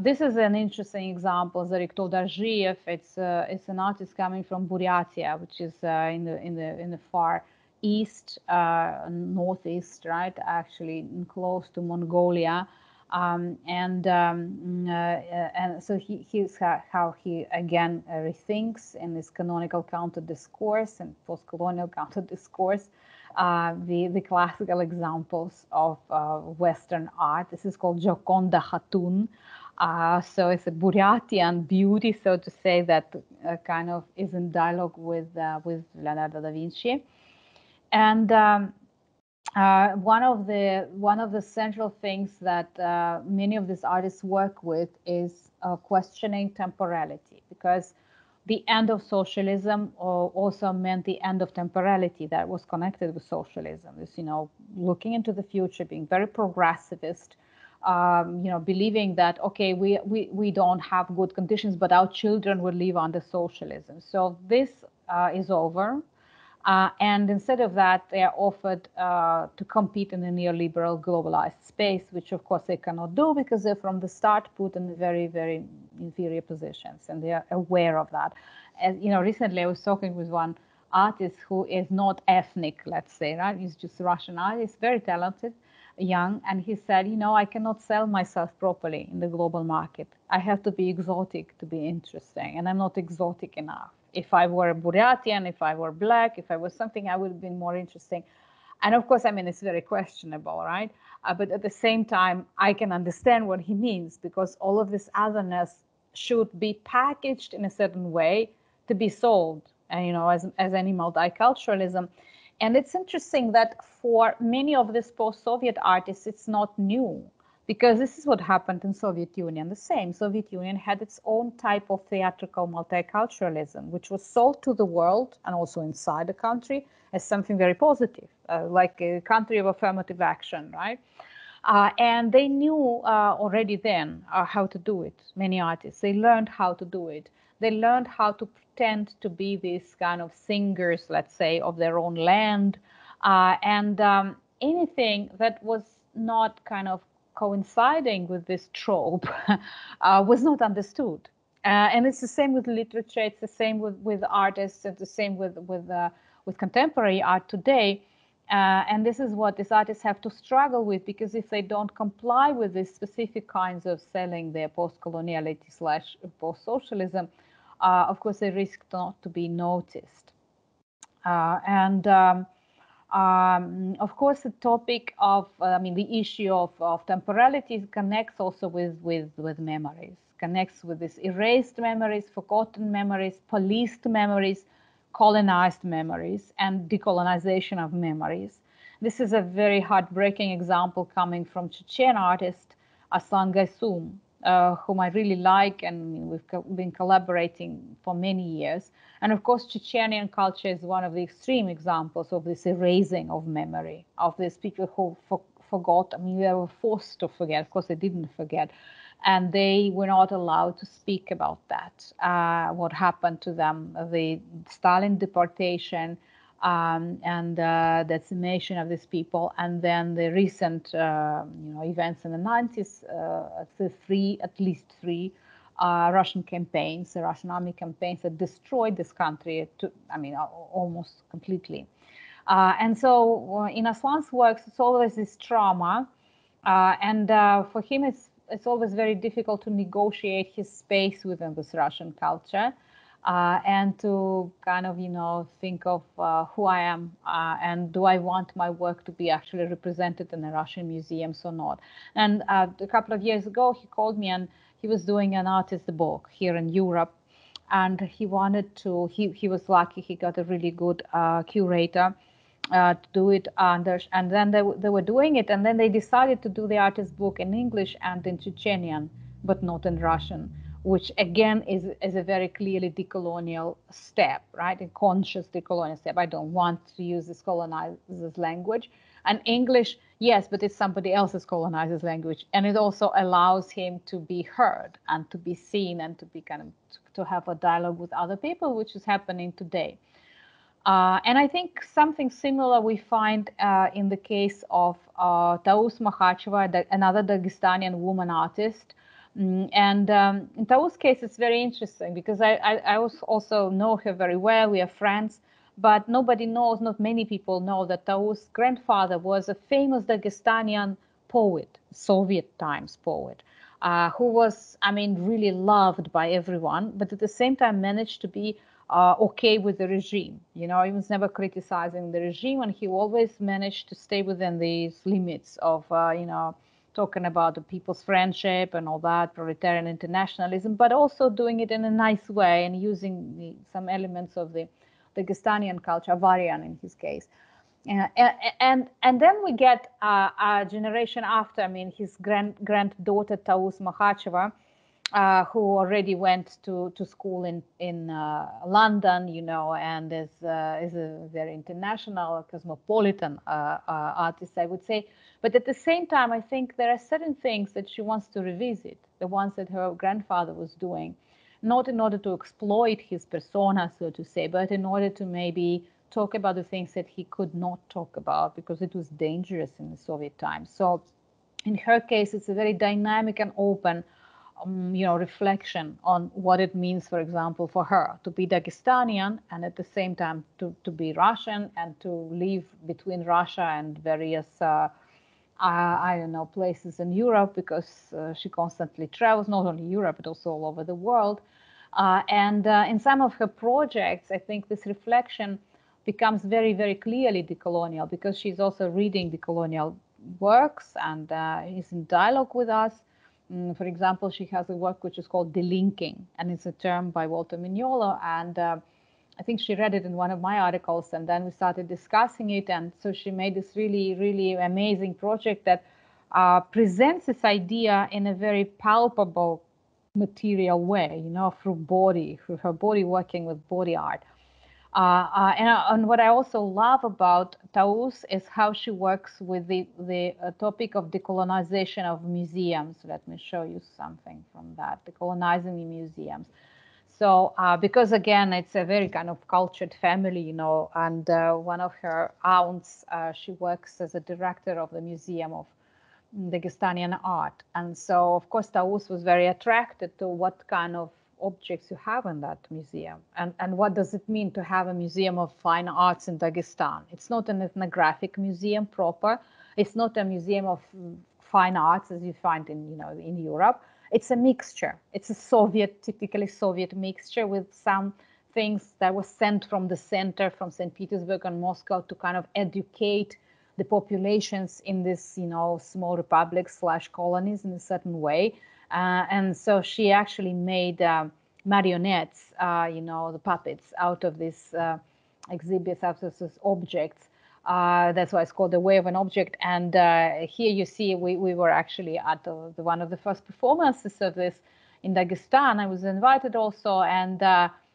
This is an interesting example. Zarikto Darjiev, it's an artist coming from Buryatia, which is in the far east, northeast, right? Actually, close to Mongolia, and so he's how he again rethinks in this canonical counter discourse and post-colonial counter discourse the classical examples of Western art. This is called Gioconda Hatun. So it's a Buryatian beauty, so to say, that kind of is in dialogue with Leonardo da Vinci. And one of the central things that many of these artists work with is questioning temporality, because the end of socialism also meant the end of temporality that was connected with socialism. This, looking into the future, being very progressivist, believing that, okay, we don't have good conditions, but our children will live under socialism. So this is over. And instead of that, they are offered to compete in a neoliberal globalized space, which of course they cannot do because they're from the start put in very, very inferior positions, and they are aware of that. As recently I was talking with one artist who is not ethnic, let's say, right? He's just a Russian artist, very talented, young, and he said, I cannot sell myself properly in the global market. I have to be exotic to be interesting, and I'm not exotic enough. If I were Buryatian, if I were black, if I was something, I would have been more interesting. And of course, it's very questionable, right? But at the same time, I can understand what he means, because all of this otherness should be packaged in a certain way to be sold, as any multiculturalism. And it's interesting that for many of these post-Soviet artists, it's not new, because this is what happened in Soviet Union. The same, Soviet Union had its own type of theatrical multiculturalism, which was sold to the world and also inside the country as something very positive, like a country of affirmative action, right? And they knew already then how to do it, many artists. They learned how to do it. They learned how to pretend to be these kind of singers, let's say, of their own land. And anything that was not kind of coinciding with this trope was not understood. And it's the same with literature. It's the same with artists. It's the same with contemporary art today. And this is what these artists have to struggle with, because if they don't comply with these specific kinds of selling their post-coloniality / post-socialism, of course, they risk not to be noticed. Of course, the topic of, the issue of temporality connects also with memories, connects with these erased memories, forgotten memories, policed memories, colonized memories, and decolonization of memories. This is a very heartbreaking example coming from Chechen artist Aslan Gaysum, whom I really like, and we've been collaborating for many years. And of course, Chechenian culture is one of the extreme examples of this erasing of memory, of these people who forgot. They were forced to forget. Of course, they didn't forget. And they were not allowed to speak about that, what happened to them, the Stalin deportation, and decimation of these people, and then the recent events in the 90s, at least three Russian campaigns, the Russian army campaigns that destroyed this country, almost completely. And so in Aslan's works, it's always this trauma, and for him it's always very difficult to negotiate his space within this Russian culture. And to kind of, think of who I am and do I want my work to be actually represented in the Russian museums or not. And a couple of years ago, he called me, and he was doing an artist book here in Europe. And he wanted to, he was lucky, he got a really good curator to do it under, and then they were doing it, and then they decided to do the artist book in English and in Chechenian, but not in Russian, which again is a very clearly decolonial step, right? A conscious decolonial step. I don't want to use this colonizer's language. And English, yes, but it's somebody else's colonizer's language. And it also allows him to be heard and to be seen and to be to have a dialogue with other people, which is happening today. And I think something similar we find in the case of Taus Makhacheva, another Dagestani woman artist. And in Taus' case, it's very interesting because I also know her very well. We are friends, but nobody knows, not many people know that Taus' grandfather was a famous Dagestani poet, Soviet times poet, who was, I mean, really loved by everyone, but at the same time managed to be okay with the regime. You know, he was never criticizing the regime, and he always managed to stay within these limits of, you know, talking about the people's friendship and all that, proletarian internationalism, but also doing it in a nice way and using some elements of the Dagestani culture, Avarian in his case. And then we get a generation after, I mean, his granddaughter Taus Makhacheva, who already went to school in London, you know, and is a very international, cosmopolitan artist, I would say. But at the same time, I think there are certain things that she wants to revisit, the ones that her grandfather was doing, not in order to exploit his persona, so to say, but in order to maybe talk about the things that he could not talk about because it was dangerous in the Soviet times. So in her case, it's a very dynamic and open you know, reflection on what it means, for example, for her to be Dagestanian and at the same time to be Russian and to live between Russia and various, I don't know, places in Europe because she constantly travels, not only Europe, but also all over the world. And in some of her projects, I think this reflection becomes very, very clearly decolonial because she's also reading decolonial works and is in dialogue with us. For example, she has a work which is called Delinking, and it's a term by Walter Mignolo. And I think she read it in one of my articles, and then we started discussing it. And so she made this really, really amazing project that presents this idea in a very palpable, material way, you know, through her body working with body art. And what I also love about Taus is how she works with the topic of decolonization of museums. Let me show you something from that, decolonizing museums. So because again, it's a very kind of cultured family, you know, and one of her aunts, she works as a director of the Museum of Dagestani art. And so, of course, Taus was very attracted to what kind of objects you have in that museum and what does it mean to have a museum of fine arts in Dagestan. It's not an ethnographic museum proper. It's not a museum of fine arts as you find in, you know, in Europe. It's a mixture. It's a Soviet, typically Soviet mixture with some things that were sent from the center, from St. Petersburg and Moscow to kind of educate the populations in this, you know, small republics / colonies in a certain way. And so she actually made marionettes, you know, the puppets out of these exhibits, out of these objects. That's why it's called the way of an object. And here you see we were actually at one of the first performances of this in Dagestan. I was invited also, and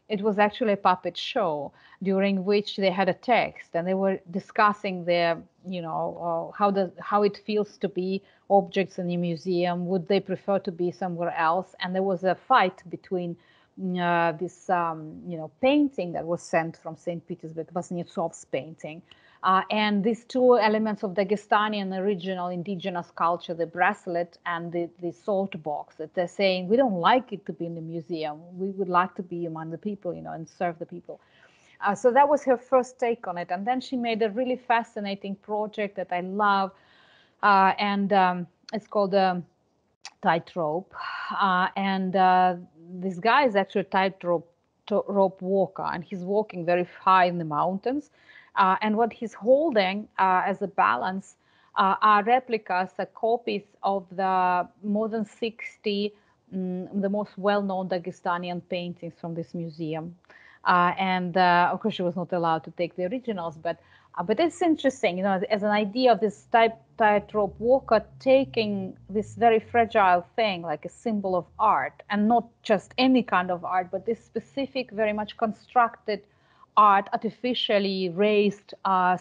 it was actually a puppet show during which they had a text and they were discussing their, you know, how it feels to be objects in a museum. Would they prefer to be somewhere else? And there was a fight between this, you know, painting that was sent from St. Petersburg, Vaznetsov's painting, and these two elements of Dagestani and original indigenous culture, the bracelet and the salt box, that they're saying, we don't like it to be in the museum. We would like to be among the people, you know, and serve the people. So that was her first take on it. And then she made a really fascinating project that I love. And it's called Tightrope. And this guy is actually a tightrope walker, and he's walking very high in the mountains. And what he's holding as a balance are replicas, copies of the more than 60 the most well-known Dagestani paintings from this museum. And of course, she was not allowed to take the originals, but it's interesting, you know, as an idea of this tightrope walker taking this very fragile thing, like a symbol of art, and not just any kind of art, but this specific, very much constructed art, artificially raised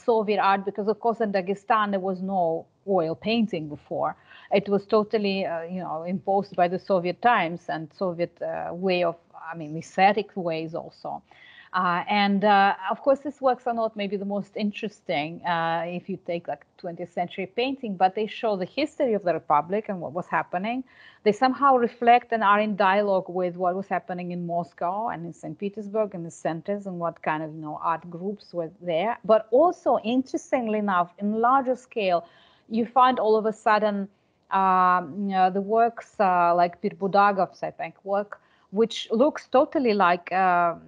Soviet art, because of course in Dagestan there was no oil painting before. It was totally, you know, imposed by the Soviet times and Soviet way of, I mean, aesthetic ways also. Of course, these works are not maybe the most interesting if you take like 20th century painting, but they show the history of the Republic and what was happening. They somehow reflect and are in dialogue with what was happening in Moscow and in St. Petersburg and the centers and what kind of art groups were there. But also, interestingly enough, in larger scale, you find all of a sudden the works like Pirbudagov's, I think, work, which looks totally like, abstract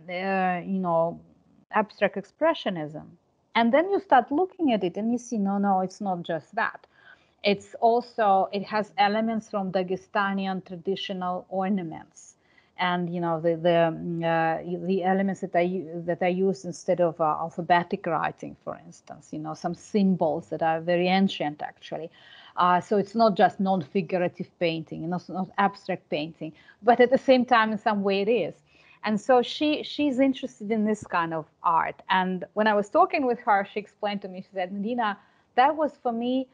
expressionism. And then you start looking at it and you see, no, it's not just that. It's also, it has elements from Dagestanian traditional ornaments. And, the elements that I use instead of alphabetic writing, for instance, some symbols that are very ancient, actually. So it's not just non-figurative painting, it's not abstract painting, but at the same time, in some way it is. And so she's interested in this kind of art. And when I was talking with her, she explained to me, she said, Medina, that was for me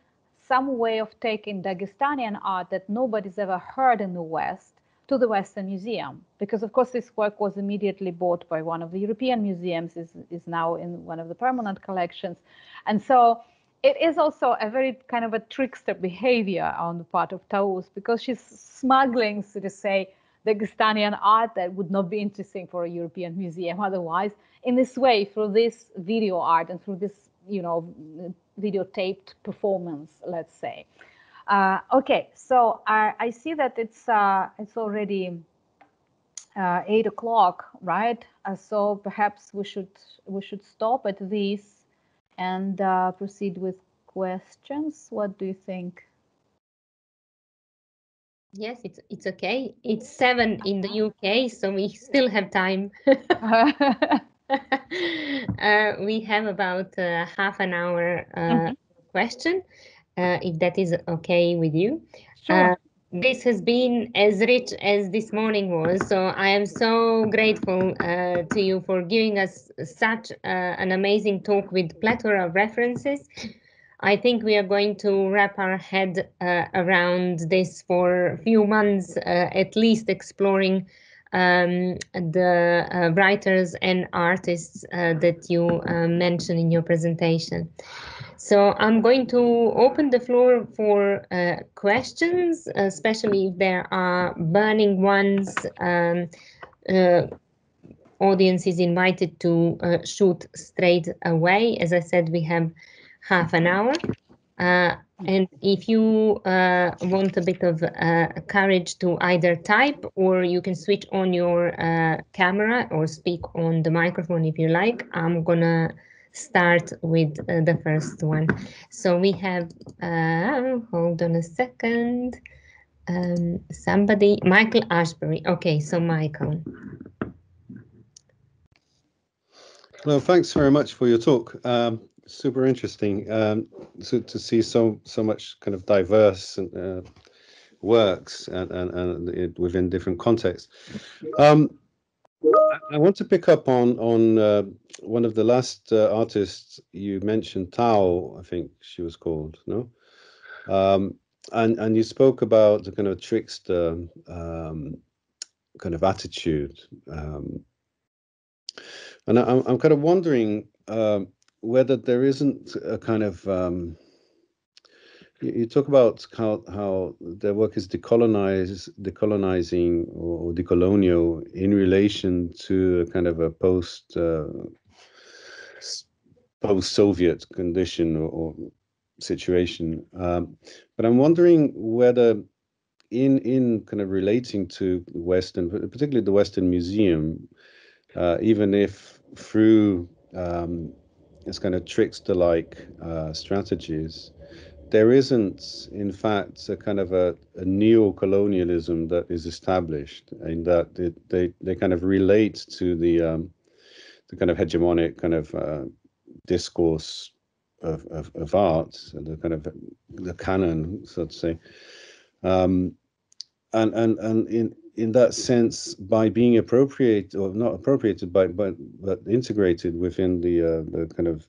some way of taking Dagestanian art that nobody's ever heard in the West to the Western Museum. Because of course this work was immediately bought by one of the European museums, is now in one of the permanent collections. And so it is also a very kind of a trickster behavior on the part of Taus, because she's smuggling, so to say, Dagestanian art that would not be interesting for a European museum otherwise, in this way, through this video art and through this, videotaped performance, let's say. Okay, so I see that it's already 8 o'clock, right? So perhaps we should stop at this and proceed with questions. What do you think? Yes, it's okay. It's 7 in the UK, so we still have time. We have about half an hour question, if that is okay with you. Sure. This has been as rich as this morning was, so I am so grateful to you for giving us such an amazing talk with plethora of references. I think we are going to wrap our head around this for a few months, at least exploring the writers and artists that you mentioned in your presentation. So I'm going to open the floor for questions, especially if there are burning ones. Audience is invited to shoot straight away. As I said, we have half an hour. And if you want a bit of courage to either type, or you can switch on your camera or speak on the microphone if you like, I'm gonna start with the first one. So we have, hold on a second, somebody, Michael Ashbury. Okay, so Michael. Well, thanks very much for your talk. Super interesting to see so much kind of diverse works and within different contexts. I want to pick up on one of the last artists you mentioned, Tao, I think she was called, no? And you spoke about the kind of trickster kind of attitude. And I'm kind of wondering whether there isn't a kind of you talk about how their work is decolonizing or decolonial in relation to a kind of a post-Soviet condition or situation. But I'm wondering whether in kind of relating to the Western, particularly the Western Museum, even if through this kind of trickster-like strategies, there isn't, in fact, a kind of a neo-colonialism that is established, in that they kind of relate to the kind of hegemonic kind of discourse of art, the kind of the canon, so to say, and in that sense, by being appropriated or not appropriated, but integrated within the kind of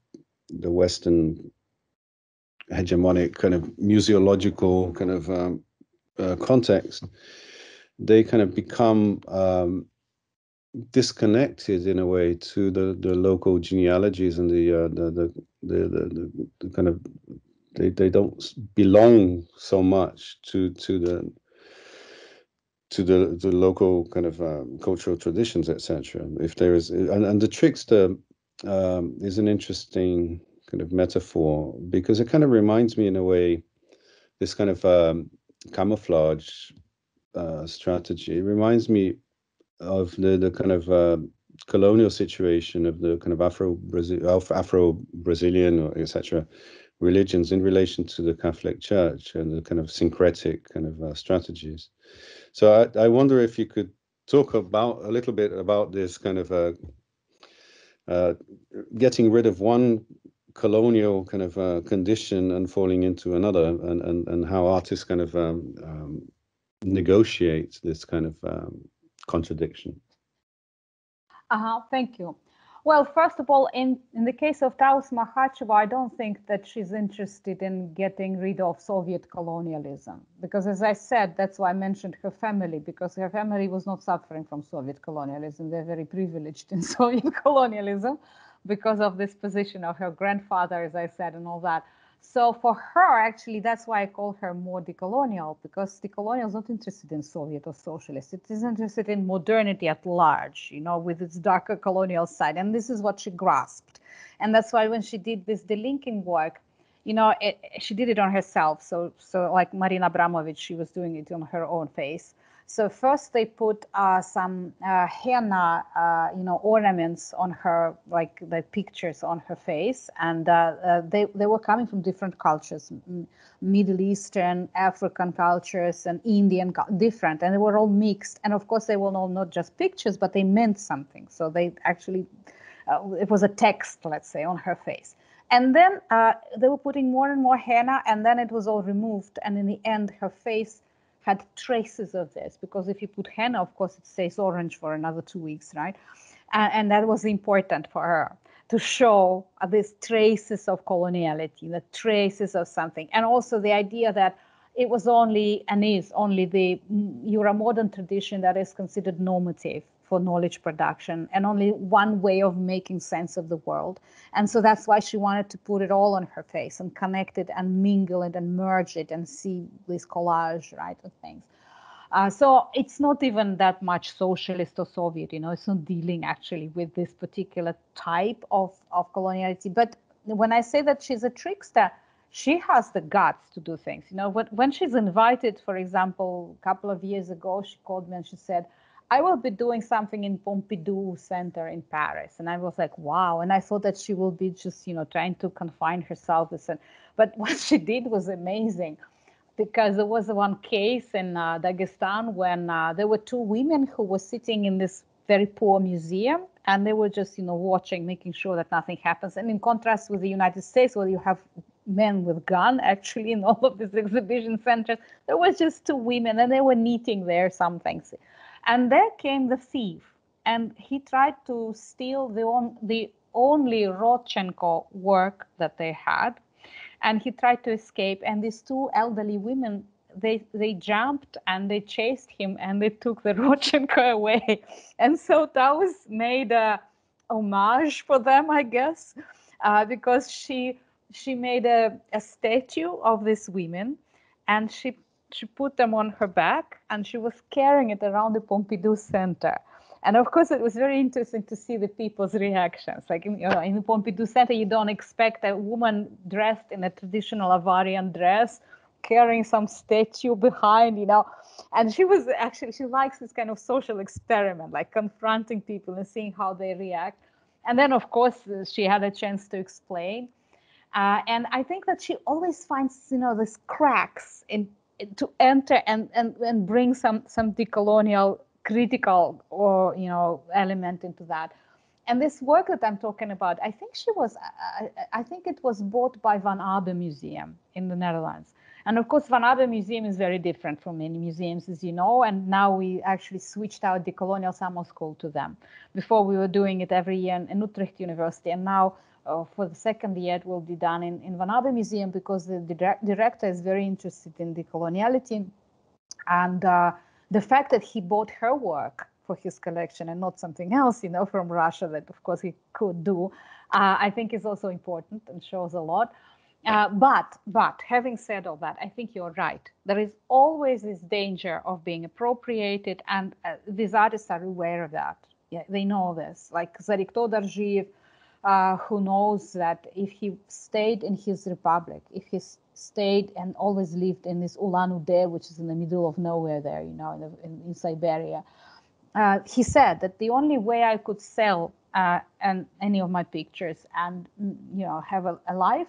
the Western hegemonic kind of museological kind of context, they kind of become disconnected in a way to the local genealogies and the kind of they don't belong so much to the local kind of cultural traditions, etc. If there is, and the trickster is an interesting kind of metaphor, because it kind of reminds me in a way, this kind of camouflage strategy. It reminds me of the kind of colonial situation of the kind of Afro-Brazilian or etc. religions in relation to the Catholic Church and the kind of syncretic kind of strategies. So I wonder if you could talk about a little bit about this kind of getting rid of one colonial kind of condition and falling into another, and how artists kind of negotiate this kind of contradiction. Thank you. Well, first of all, in the case of Taus Makhacheva, I don't think that she's interested in getting rid of Soviet colonialism, because as I said, that's why I mentioned her family, because her family was not suffering from Soviet colonialism. They're very privileged in Soviet colonialism because of this position of her grandfather, as I said, and all that. So for her, actually, that's why I call her more decolonial, because decolonial is not interested in Soviet or socialist. It is interested in modernity at large, you know, with its darker colonial side. And this is what she grasped. And that's why when she did this delinking work, you know, she did it on herself. So like Marina Abramovic, she was doing it on her own face. So first they put some henna, you know, ornaments on her, like the pictures on her face, and they were coming from different cultures, Middle Eastern, African cultures, and Indian, different, and they were all mixed. And of course, they were all not just pictures, but they meant something. So they actually, it was a text, let's say, on her face. And then they were putting more and more henna, and then it was all removed. And in the end, her face had traces of this, because if you put henna, of course, it stays orange for another 2 weeks, right? And that was important for her, to show these traces of coloniality, the traces of something. And also the idea that it was only, and is only, the Euromodern tradition that is considered normative for knowledge production, and only one way of making sense of the world. And so that's why she wanted to put it all on her face and connect it and mingle it and merge it and see this collage, right, of things. So it's not even that much socialist or Soviet, you know, it's not dealing actually with this particular type of coloniality. But when I say that she's a trickster, she has the guts to do things. You know, when she's invited, for example, a couple of years ago, she called me and she said, I will be doing something in Pompidou Center in Paris. And I was like, wow. And I thought that she will be just, you know, trying to confine herself. But what she did was amazing, because there was one case in Dagestan when there were two women who were sitting in this very poor museum, and they were just, you know, watching, making sure that nothing happens. And in contrast with the United States, where you have men with gun actually in all of these exhibition centers, there was just two women, and they were knitting there some things. And there came the thief, and he tried to steal the only Rodchenko work that they had, and he tried to escape. And these two elderly women, they jumped and they chased him, and they took the Rodchenko away. And so that was made a homage for them, I guess, because she made a statue of these women, and she put them on her back, and she was carrying it around the Pompidou Center. And of course, it was very interesting to see the people's reactions. Like, you know, in the Pompidou Center, you don't expect a woman dressed in a traditional Avarian dress, carrying some statue behind, you know. And she was actually, she likes this kind of social experiment, like confronting people and seeing how they react. And then, of course, she had a chance to explain. And I think that she always finds, you know, these cracks to enter and bring some decolonial critical or, you know, element into that. And this work that I'm talking about, I think it was bought by Van Abbe Museum in the Netherlands. And of course, Van Abbe Museum is very different from many museums, as you know, and now we actually switched our decolonial summer school to them. Before we were doing it every year in Utrecht University, and now for the second year, it will be done in Van Abbe Museum, because the director is very interested in decoloniality. And the fact that he bought her work for his collection and not something else, you know, from Russia that of course he could do, I think is also important and shows a lot. But having said all that, I think you're right. There is always this danger of being appropriated, and these artists are aware of that. Yeah, they know this. Like Zarik Todorjiv, who knows that if he stayed in his republic, if he stayed and always lived in this Ulan-Ude, which is in the middle of nowhere there, you know, in Siberia, he said that the only way I could sell and any of my pictures and, you know, have a life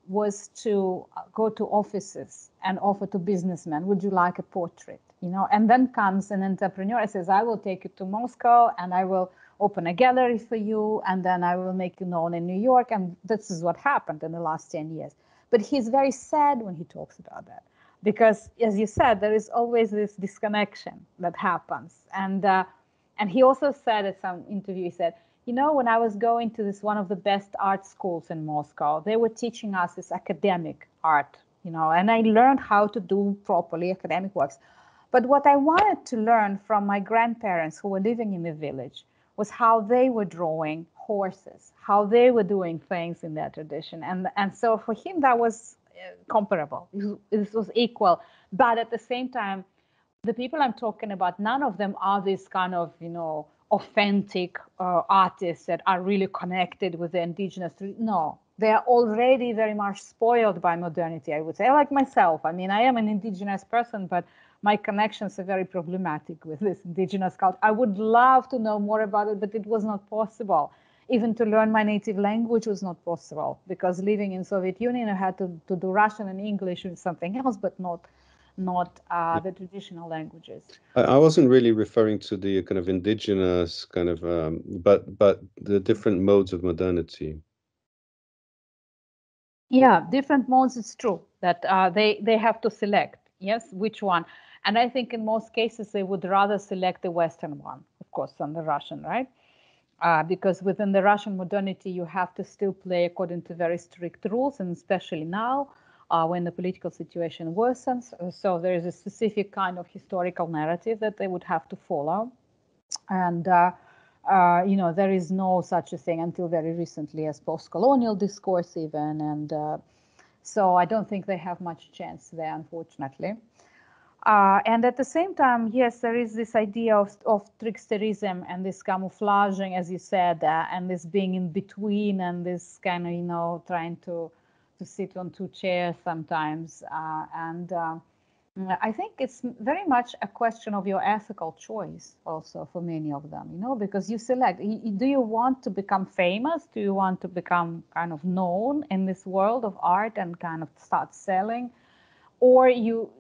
was to go to offices and offer to businessmen, would you like a portrait? You know, and then comes an entrepreneur and says, I will take you to Moscow and I will open a gallery for you, and then I will make you known in New York. And this is what happened in the last 10 years. But he's very sad when he talks about that, because as you said, there is always this disconnection that happens. And he also said at some interview, he said, you know, when I was going to this one of the best art schools in Moscow, they were teaching us this academic art, you know, and I learned how to do properly academic works. But what I wanted to learn from my grandparents who were living in the village was how they were drawing horses, how they were doing things in that tradition. And so for him, that was comparable. It was equal. But at the same time, the people I'm talking about, none of them are this kind of, you know, authentic artists that are really connected with the indigenous. No, they are already very much spoiled by modernity, I would say, like myself. I mean, I am an indigenous person, but my connections are very problematic with this indigenous culture. I would love to know more about it, but it was not possible. Even to learn my native language was not possible, because living in Soviet Union, I had to do Russian and English and something else, but not the traditional languages. I wasn't really referring to the kind of indigenous kind of, but the different modes of modernity. Yeah, different modes, it's true that they have to select, yes, which one. And I think in most cases, they would rather select the Western one, of course, than the Russian, right? Because within the Russian modernity, you have to still play according to very strict rules, and especially now, when the political situation worsens. So there is a specific kind of historical narrative that they would have to follow. And, you know, there is no such a thing until very recently as postcolonial discourse even. And so I don't think they have much chance there, unfortunately. And at the same time, yes, there is this idea of tricksterism and this camouflaging, as you said, and this being in between, and this kind of, you know, trying to sit on two chairs sometimes. I think it's very much a question of your ethical choice also for many of them, you know, because you select, do you want to become famous? Do you want to become kind of known in this world of art and kind of start selling? Or you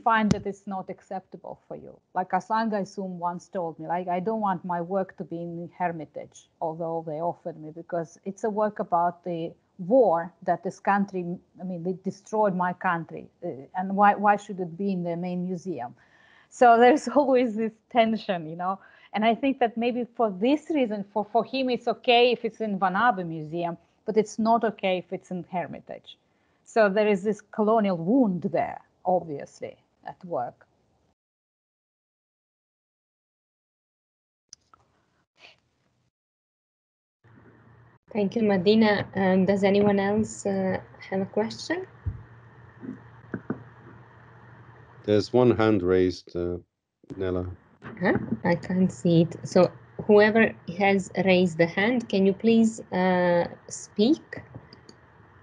find that it's not acceptable for you. Like Aslan Gaysum once told me, like, I don't want my work to be in Hermitage, although they offered me, because it's a work about the war that this country, I mean, they destroyed my country. And why should it be in their main museum? So there's always this tension, you know. And I think that maybe for this reason, for him, it's okay if it's in Van Abbe Museum, but it's not okay if it's in Hermitage. So there is this colonial wound there, obviously, at work. Thank you, Madina. Does anyone else have a question? There's one hand raised, Nela. I can't see it. So whoever has raised the hand, can you please speak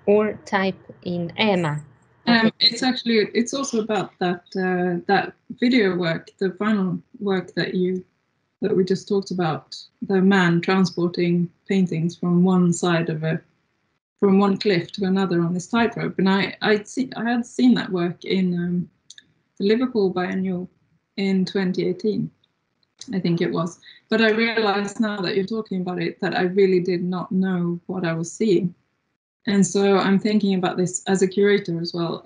or type in Emma? Okay. It's also about that that video work, the final work that we just talked about, the man transporting paintings from one side of from one cliff to another on this tightrope. And I had seen that work in the Liverpool Biennial in 2018, I think it was. But I realized now that you're talking about it that I really did not know what I was seeing. And so I'm thinking about this as a curator as well.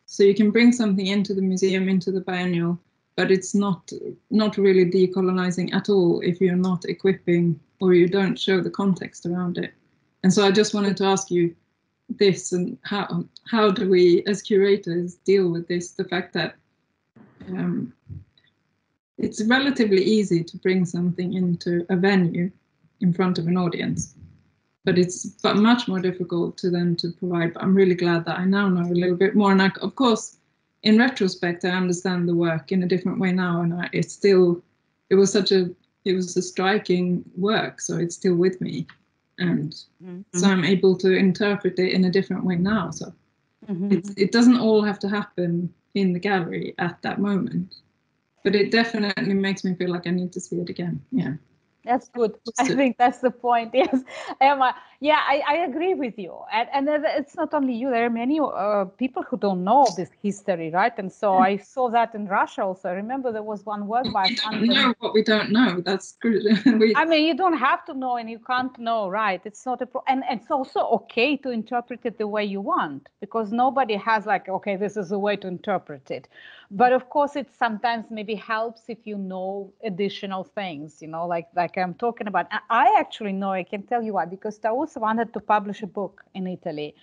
So you can bring something into the museum, into the biennial, but it's not really decolonizing at all if you're not equipping or you don't show the context around it. And so I just wanted to ask you this, and how do we as curators deal with this, the fact that it's relatively easy to bring something into a venue in front of an audience, but it's much more difficult to provide. But I'm really glad that I now know a little bit more. And of course, in retrospect, I understand the work in a different way now, and it was a striking work, so it's still with me, and so I'm able to interpret it in a different way now. So it doesn't all have to happen in the gallery at that moment, but it definitely makes me feel like I need to see it again. Yeah. That's good. I think that's the point. Yes, Emma. Yeah, I agree with you. And it's not only you. There are many people who don't know this history, right? And so I saw that in Russia also. I remember there was one work by. We don't know what we don't know. That's good. I mean, you don't have to know, and you can't know, right? It's not and it's also okay to interpret it the way you want, because nobody has like, okay, this is the way to interpret it. But of course, it sometimes maybe helps if you know additional things, you know, like I'm talking about. I actually know, I can tell you why, because Taus wanted to publish a book in Italy.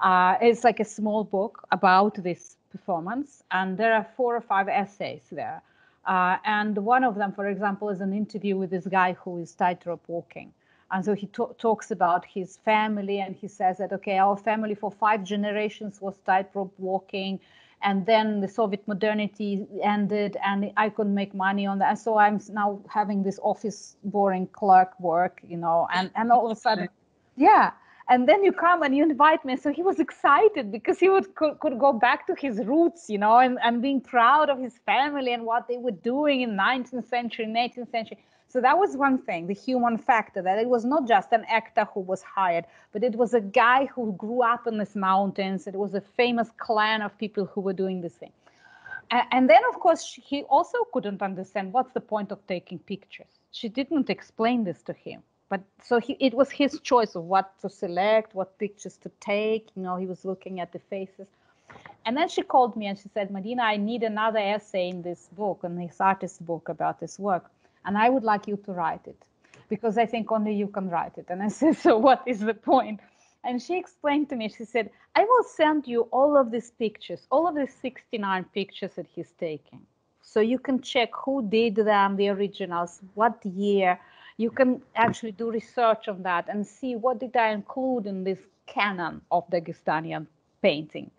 It's like a small book about this performance, and there are 4 or 5 essays there. And one of them, for example, is an interview with this guy who is tightrope walking. And so he talks about his family, and he says that, okay, our family for 5 generations was tightrope walking, and then the Soviet modernity ended, and I couldn't make money on that. And so I'm now having this office boring clerk work, you know, and all of a sudden, yeah. And then you come and you invite me. So he was excited because he could go back to his roots, you know, and being proud of his family and what they were doing in 19th century and 18th century. So that was one thing, the human factor, that it was not just an actor who was hired, but it was a guy who grew up in these mountains. It was a famous clan of people who were doing this thing. And then, of course, he also couldn't understand what's the point of taking pictures. She didn't explain this to him. But so it was his choice of what to select, what pictures to take. You know, he was looking at the faces. And then she called me and she said, Madina, I need another essay in this book, in this artist's book about this work. And I would like you to write it, because I think only you can write it. And I said, so what is the point? And she explained to me, she said, I will send you all of these pictures, all of the 69 pictures that he's taking. So you can check who did them, the originals, what year. You can actually do research on that and see what did I include in this canon of Dagestanian painting.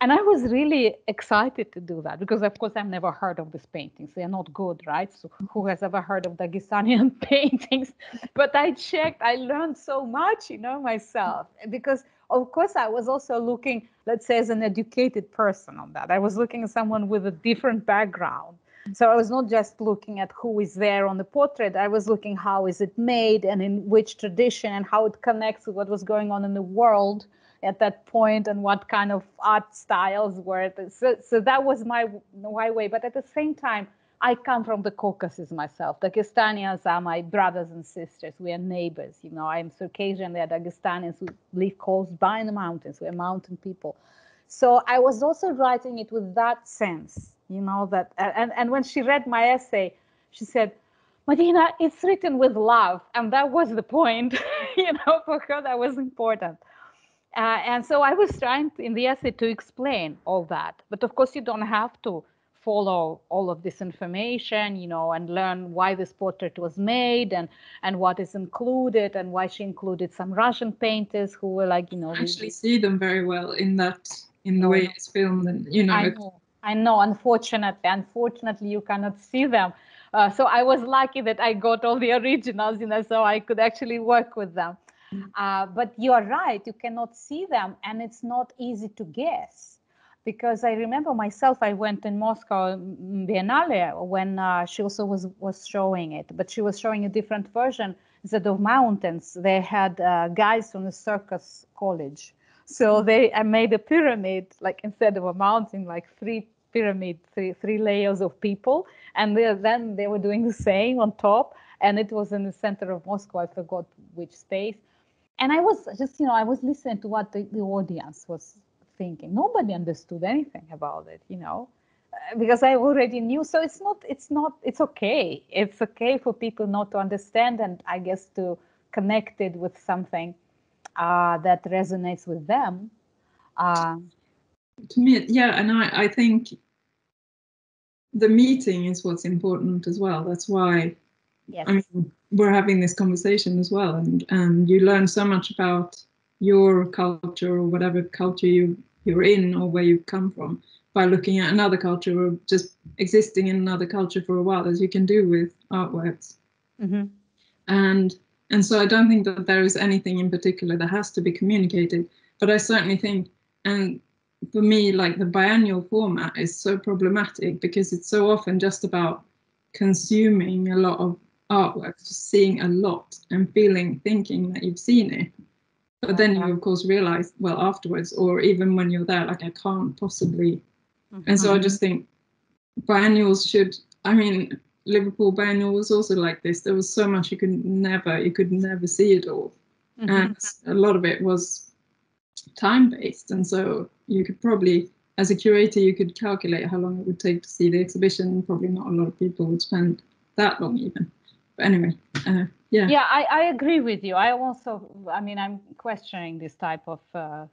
And I was really excited to do that, because of course I've never heard of these paintings. They're not good, right? So who has ever heard of Dagestanian paintings? But I checked, I learned so much, you know, myself, because of course I was also looking, let's say, as an educated person on that. I was looking at someone with a different background. So I was not just looking at who is there on the portrait. I was looking how is it made and in which tradition and how it connects with what was going on in the world at that point and what kind of art styles were. So that was my way. But at the same time, I come from the Caucasus myself. Dagestanians are my brothers and sisters. We are neighbors. You know, I'm Circassian. They are Dagestanians who live close by in the mountains. We're mountain people. So I was also writing it with that sense, you know, that, and when she read my essay, she said, Madina, it's written with love. And that was the point, you know, for her, that was important. And so I was trying in the essay to explain all that. But of course, you don't have to follow all of this information, you know, and learn why this portrait was made and what is included and why she included some Russian painters who were like, you know. I actually see them very well in the way it's filmed, and you know. I know. Unfortunately, you cannot see them. So I was lucky that I got all the originals, you know, so I could actually work with them. But you are right, you cannot see them, and it's not easy to guess. Because I remember myself, I went in Moscow Biennale when she also was showing it, but she was showing a different version instead of mountains. They had guys from the circus college. So they made a pyramid, like instead of a mountain, like 3 pyramids, three layers of people. And then they were doing the same on top. And it was in the center of Moscow, I forgot which space. And I was just, you know, I was listening to what the audience was thinking. Nobody understood anything about it, you know, because I already knew. So it's okay. It's okay for people not to understand, and I guess to connect it with something that resonates with them. To me, yeah, and I think the meeting is what's important as well. That's why Yes. I mean, we're having this conversation as well, and you learn so much about your culture or whatever culture you're in or where you come from by looking at another culture or just existing in another culture for a while, as you can do with artworks. Mm-hmm. And so I don't think that there is anything in particular that has to be communicated, but I certainly think, and for me, like the biennial format is so problematic because it's so often just about consuming a lot of artwork, just seeing a lot and thinking that you've seen it. But then you, of course, realize, well, afterwards, or even when you're there, like, I can't possibly. Mm-hmm. And so I just think biennials should, I mean, Liverpool Biennial was also like this. There was so much you could never see it all. Mm-hmm. And a lot of it was time-based. And so you could probably, as a curator, you could calculate how long it would take to see the exhibition. Probably not a lot of people would spend that long even. But anyway, yeah, I agree with you. I mean, I'm questioning this type of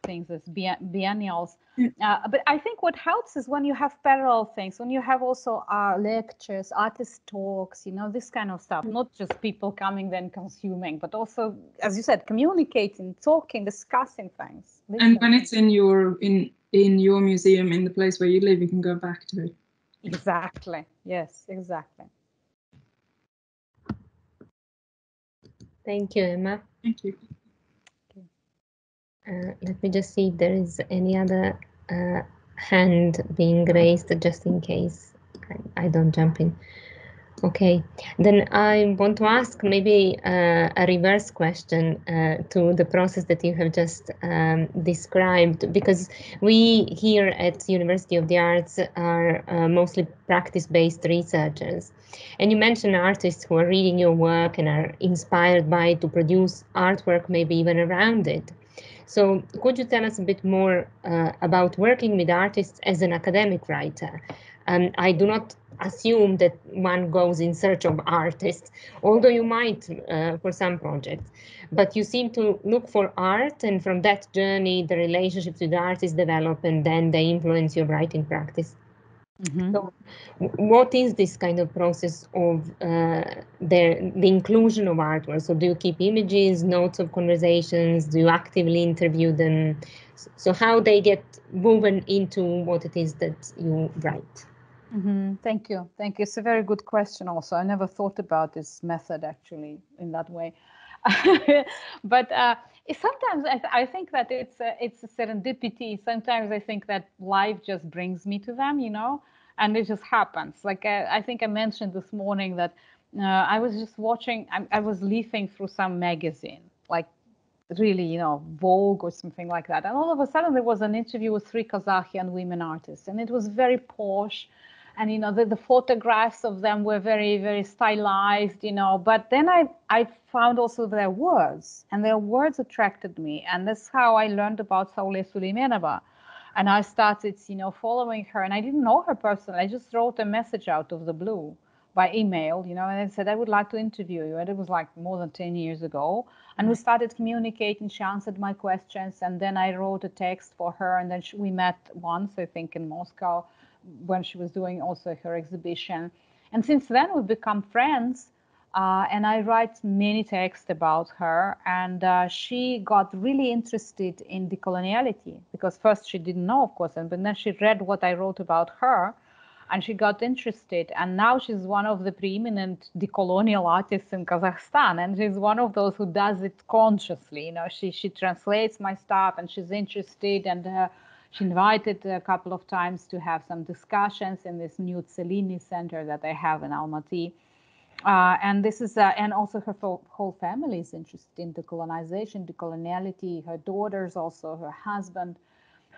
things as biennials. But I think what helps is when you have parallel things, when you have also lectures, artist talks, you know, this kind of stuff, not just people coming then consuming, but also, as you said, communicating, talking, discussing things. And when it's in your museum, in the place where you live, you can go back to it. Exactly. Yes, exactly. Thank you, Emma. Thank you. Let me just see if there is any other hand being raised, just in case I don't jump in. Okay, then I want to ask maybe a reverse question to the process that you have just described, because we here at University of the Arts are mostly practice-based researchers. And you mentioned artists who are reading your work and are inspired by it to produce artwork, maybe even around it. So could you tell us a bit more about working with artists as an academic writer? I do not assume that one goes in search of artists, although you might for some projects. But you seem to look for art, and from that journey, the relationships with artists develop, and then they influence your writing practice. Mm-hmm. So what is this kind of process of the inclusion of artwork? So do you keep images, notes of conversations? Do you actively interview them? So how they get woven into what it is that you write? Mm-hmm. Thank you. Thank you. It's a very good question also. I never thought about this method actually in that way. But sometimes I think that it's a serendipity. Sometimes I think that life just brings me to them, you know, and it just happens. Like I think I mentioned this morning that I was just watching, I was leafing through some magazine, like really, you know, Vogue or something like that. And all of a sudden there was an interview with 3 Kazakhstan women artists, and it was very posh. And, you know, the photographs of them were very, very stylized, you know, but then I found also their words, and their words attracted me. And that's how I learned about Saule Suleymanova. And I started, you know, following her, and I didn't know her personally. I just wrote a message out of the blue by email, you know, and I said, I would like to interview you. And it was like more than 10 years ago. And we started communicating. She answered my questions. And then I wrote a text for her. And then we met once, I think, in Moscow, when she was doing also her exhibition. And since then we've become friends, and I write many texts about her. And she got really interested in decoloniality, because first she didn't know, of course, but then she read what I wrote about her, and she got interested. And now she's one of the preeminent decolonial artists in Kazakhstan, and she's one of those who does it consciously. You know, she translates my stuff, and she's interested, and she invited a couple of times to have some discussions in this new Tselini center that I have in Almaty. And this is, and also her whole family is interested in decolonization, decoloniality, her daughters also, her husband.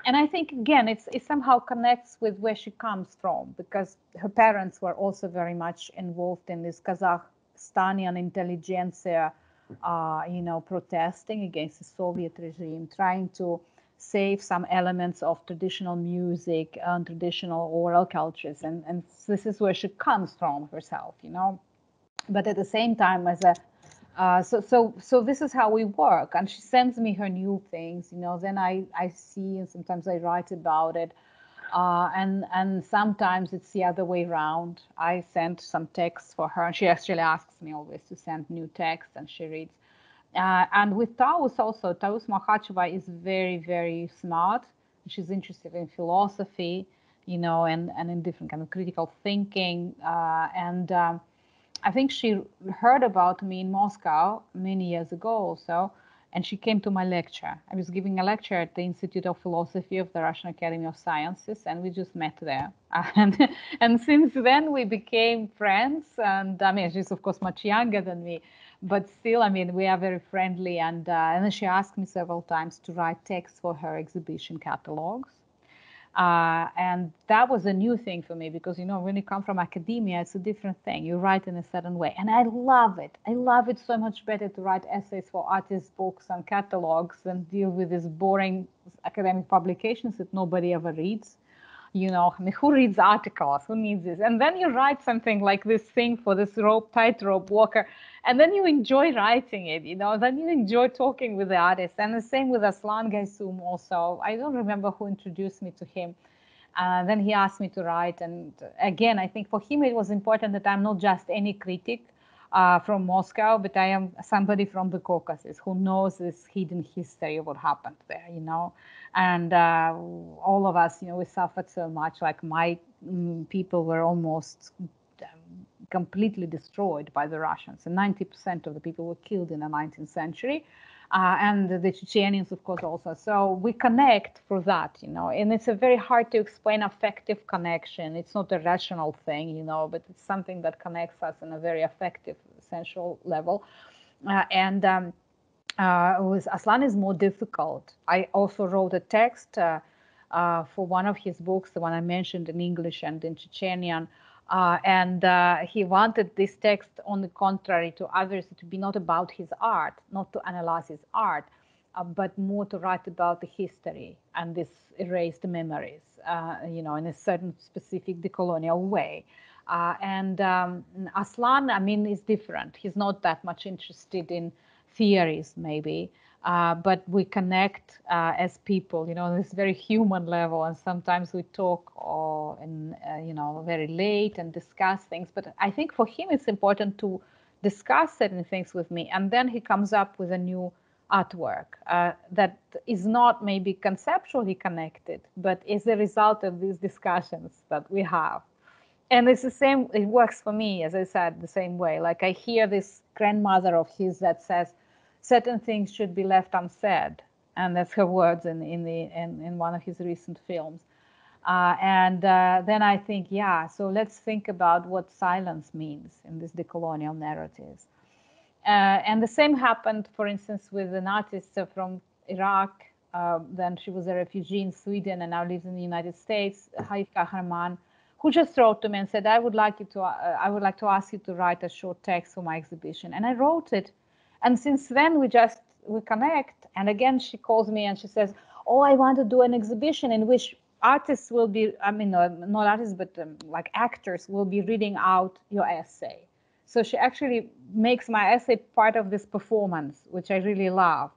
And I think, again, it somehow connects with where she comes from, because her parents were also very much involved in this Kazakhstani intelligentsia, you know, protesting against the Soviet regime, trying to save some elements of traditional music and traditional oral cultures. And this is where she comes from herself, you know. But at the same time, as a so this is how we work, and she sends me her new things, you know, then I see, and sometimes I write about it. And sometimes it's the other way around. I send some texts for her, and she actually asks me always to send new texts, and she reads. And with Taus also, Taus Mahacheva is very, very smart. She's interested in philosophy, you know, and in different kind of critical thinking. I think she heard about me in Moscow many years ago also, and she came to my lecture. I was giving a lecture at the Institute of Philosophy of the Russian Academy of Sciences, and we just met there. And since then we became friends. And I mean, she's of course much younger than me, but still, I mean, we are very friendly. And then she asked me several times to write texts for her exhibition catalogs. And that was a new thing for me because, you know, when you come from academia, it's a different thing. You write in a certain way. And I love it. I love it so much better to write essays for artists' books and catalogs than deal with these boring academic publications that nobody ever reads. You know, I mean, who reads articles? Who needs this? And then you write something like this thing for this tightrope walker, and then you enjoy writing it, you know, then you enjoy talking with the artist. And the same with Aslan Gaysum also. I don't remember who introduced me to him. Then he asked me to write. And again, I think for him it was important that I'm not just any critic from Moscow, but I am somebody from the Caucasus who knows this hidden history of what happened there, you know. And all of us, you know, we suffered so much. Like my people were almost completely destroyed by the Russians. And 90% of the people were killed in the 19th century. And the Chechenians, of course, also. So we connect for that, you know, and it's a very hard to explain affective connection. It's not a rational thing, you know, but it's something that connects us in a very affective, essential level. With Aslan is more difficult. I also wrote a text for one of his books, the one I mentioned in English and in Chechenian. He wanted this text, on the contrary to others, to be not about his art, not to analyze his art, but more to write about the history and this erased memories, you know, in a certain specific decolonial way. Aslan, I mean, is different. He's not that much interested in theories, maybe, but we connect as people, you know, on this very human level. And sometimes we talk you know, very late and discuss things. But I think for him, it's important to discuss certain things with me. And then he comes up with a new artwork that is not maybe conceptually connected, but is a result of these discussions that we have. And it's the same, it works for me, as I said, the same way. Like I hear this grandmother of his that says, certain things should be left unsaid. And that's her words in one of his recent films. Then I think, yeah, so let's think about what silence means in these decolonial narratives. And the same happened, for instance, with an artist from Iraq. Then she was a refugee in Sweden and now lives in the United States, Haif Kahraman, who just wrote to me and said, I would like to ask you to write a short text for my exhibition. And I wrote it. And since then, we connect. And again, she calls me and she says, oh, I want to do an exhibition in which artists will be, I mean, not artists, but like actors will be reading out your essay. So she actually makes my essay part of this performance, which I really love,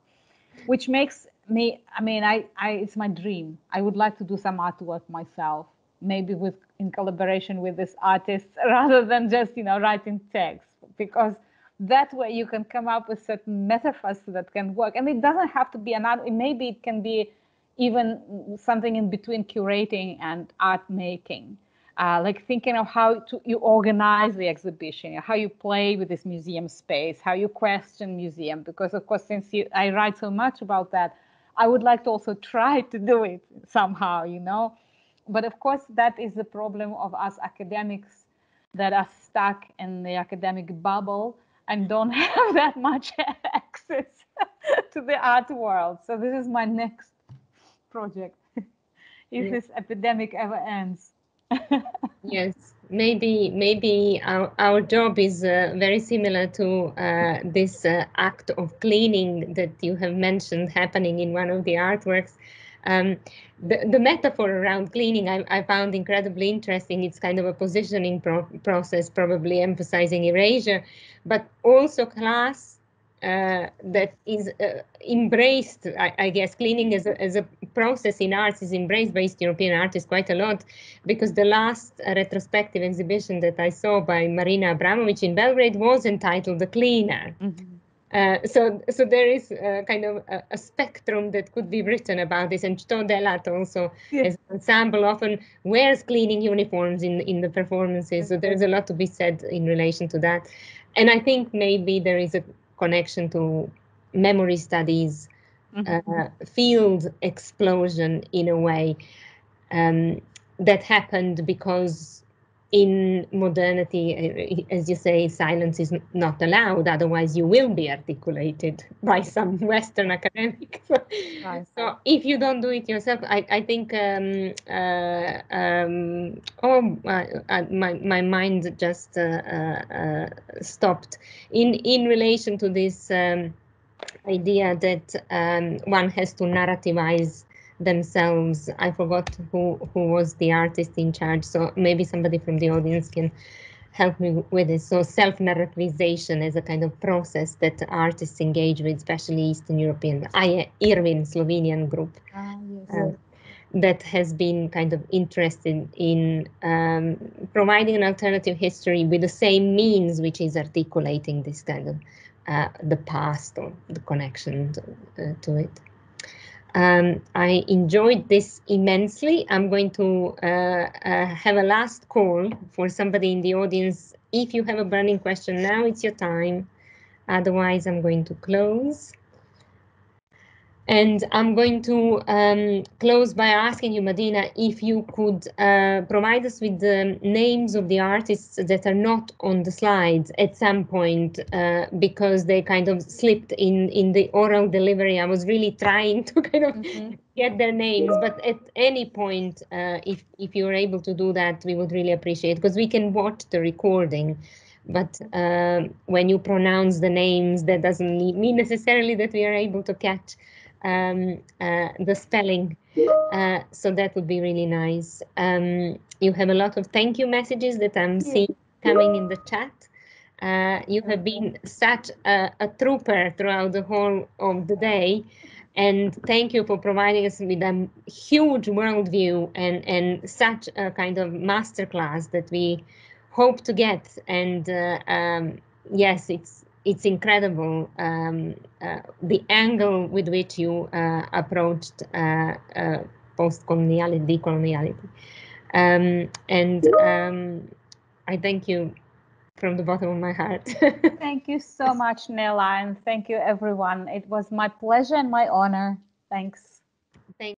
which makes me, I mean, it's my dream. I would like to do some artwork myself, maybe in collaboration with this artist, rather than just, you know, writing text, because that way you can come up with certain metaphors that can work. And it doesn't have to be an art, maybe it can be even something in between curating and art making. Like thinking of how you organize the exhibition, how you play with this museum space, how you question museum, because of course, since I write so much about that, I would like to also try to do it somehow, you know. But of course, that is the problem of us academics that are stuck in the academic bubble and don't have that much access to the art world. So this is my next project, if this epidemic ever ends. Yes, maybe our job is very similar to this act of cleaning that you have mentioned happening in one of the artworks. The metaphor around cleaning I found incredibly interesting. It's kind of a positioning process, probably emphasizing erasure, but also class that is embraced. I guess cleaning as a process in arts is embraced by East European artists quite a lot, because the last retrospective exhibition that I saw by Marina Abramovic in Belgrade was entitled "The Cleaner." Mm-hmm. So there is kind of a spectrum that could be written about this, and Chto Delat also as an ensemble often wears cleaning uniforms in the performances. So there's a lot to be said in relation to that, and I think maybe there is a connection to memory studies, field explosion in a way that happened because in modernity, as you say, silence is not allowed, otherwise you will be articulated by some Western academic. Right. So if you don't do it yourself, I think, my mind just stopped in relation to this idea that one has to narrativize themselves. I forgot who was the artist in charge, so maybe somebody from the audience can help me with this. So self-narrativization is a kind of process that artists engage with, especially Eastern European, Irvin, Slovenian group. Yes. That has been kind of interested in providing an alternative history with the same means, which is articulating this kind of the past or the connection to it. I enjoyed this immensely. I'm going to have a last call for somebody in the audience. If you have a burning question now, it's your time. Otherwise, I'm going to close. And I'm going to close by asking you, Madina, if you could provide us with the names of the artists that are not on the slides at some point, because they kind of slipped in the oral delivery. I was really trying to kind of get their names, but at any point, if you're able to do that, we would really appreciate it, because we can watch the recording. But when you pronounce the names, that doesn't mean necessarily that we are able to catch the spelling, so that would be really nice. You have a lot of thank you messages that I'm seeing coming in the chat. You have been such a trooper throughout the whole of the day, and thank you for providing us with a huge worldview and such a kind of masterclass that we hope to get. And yes, it's incredible, the angle with which you approached postcoloniality, decoloniality. I thank you from the bottom of my heart. Thank you so much, Nela, and thank you, everyone. It was my pleasure and my honor. Thanks.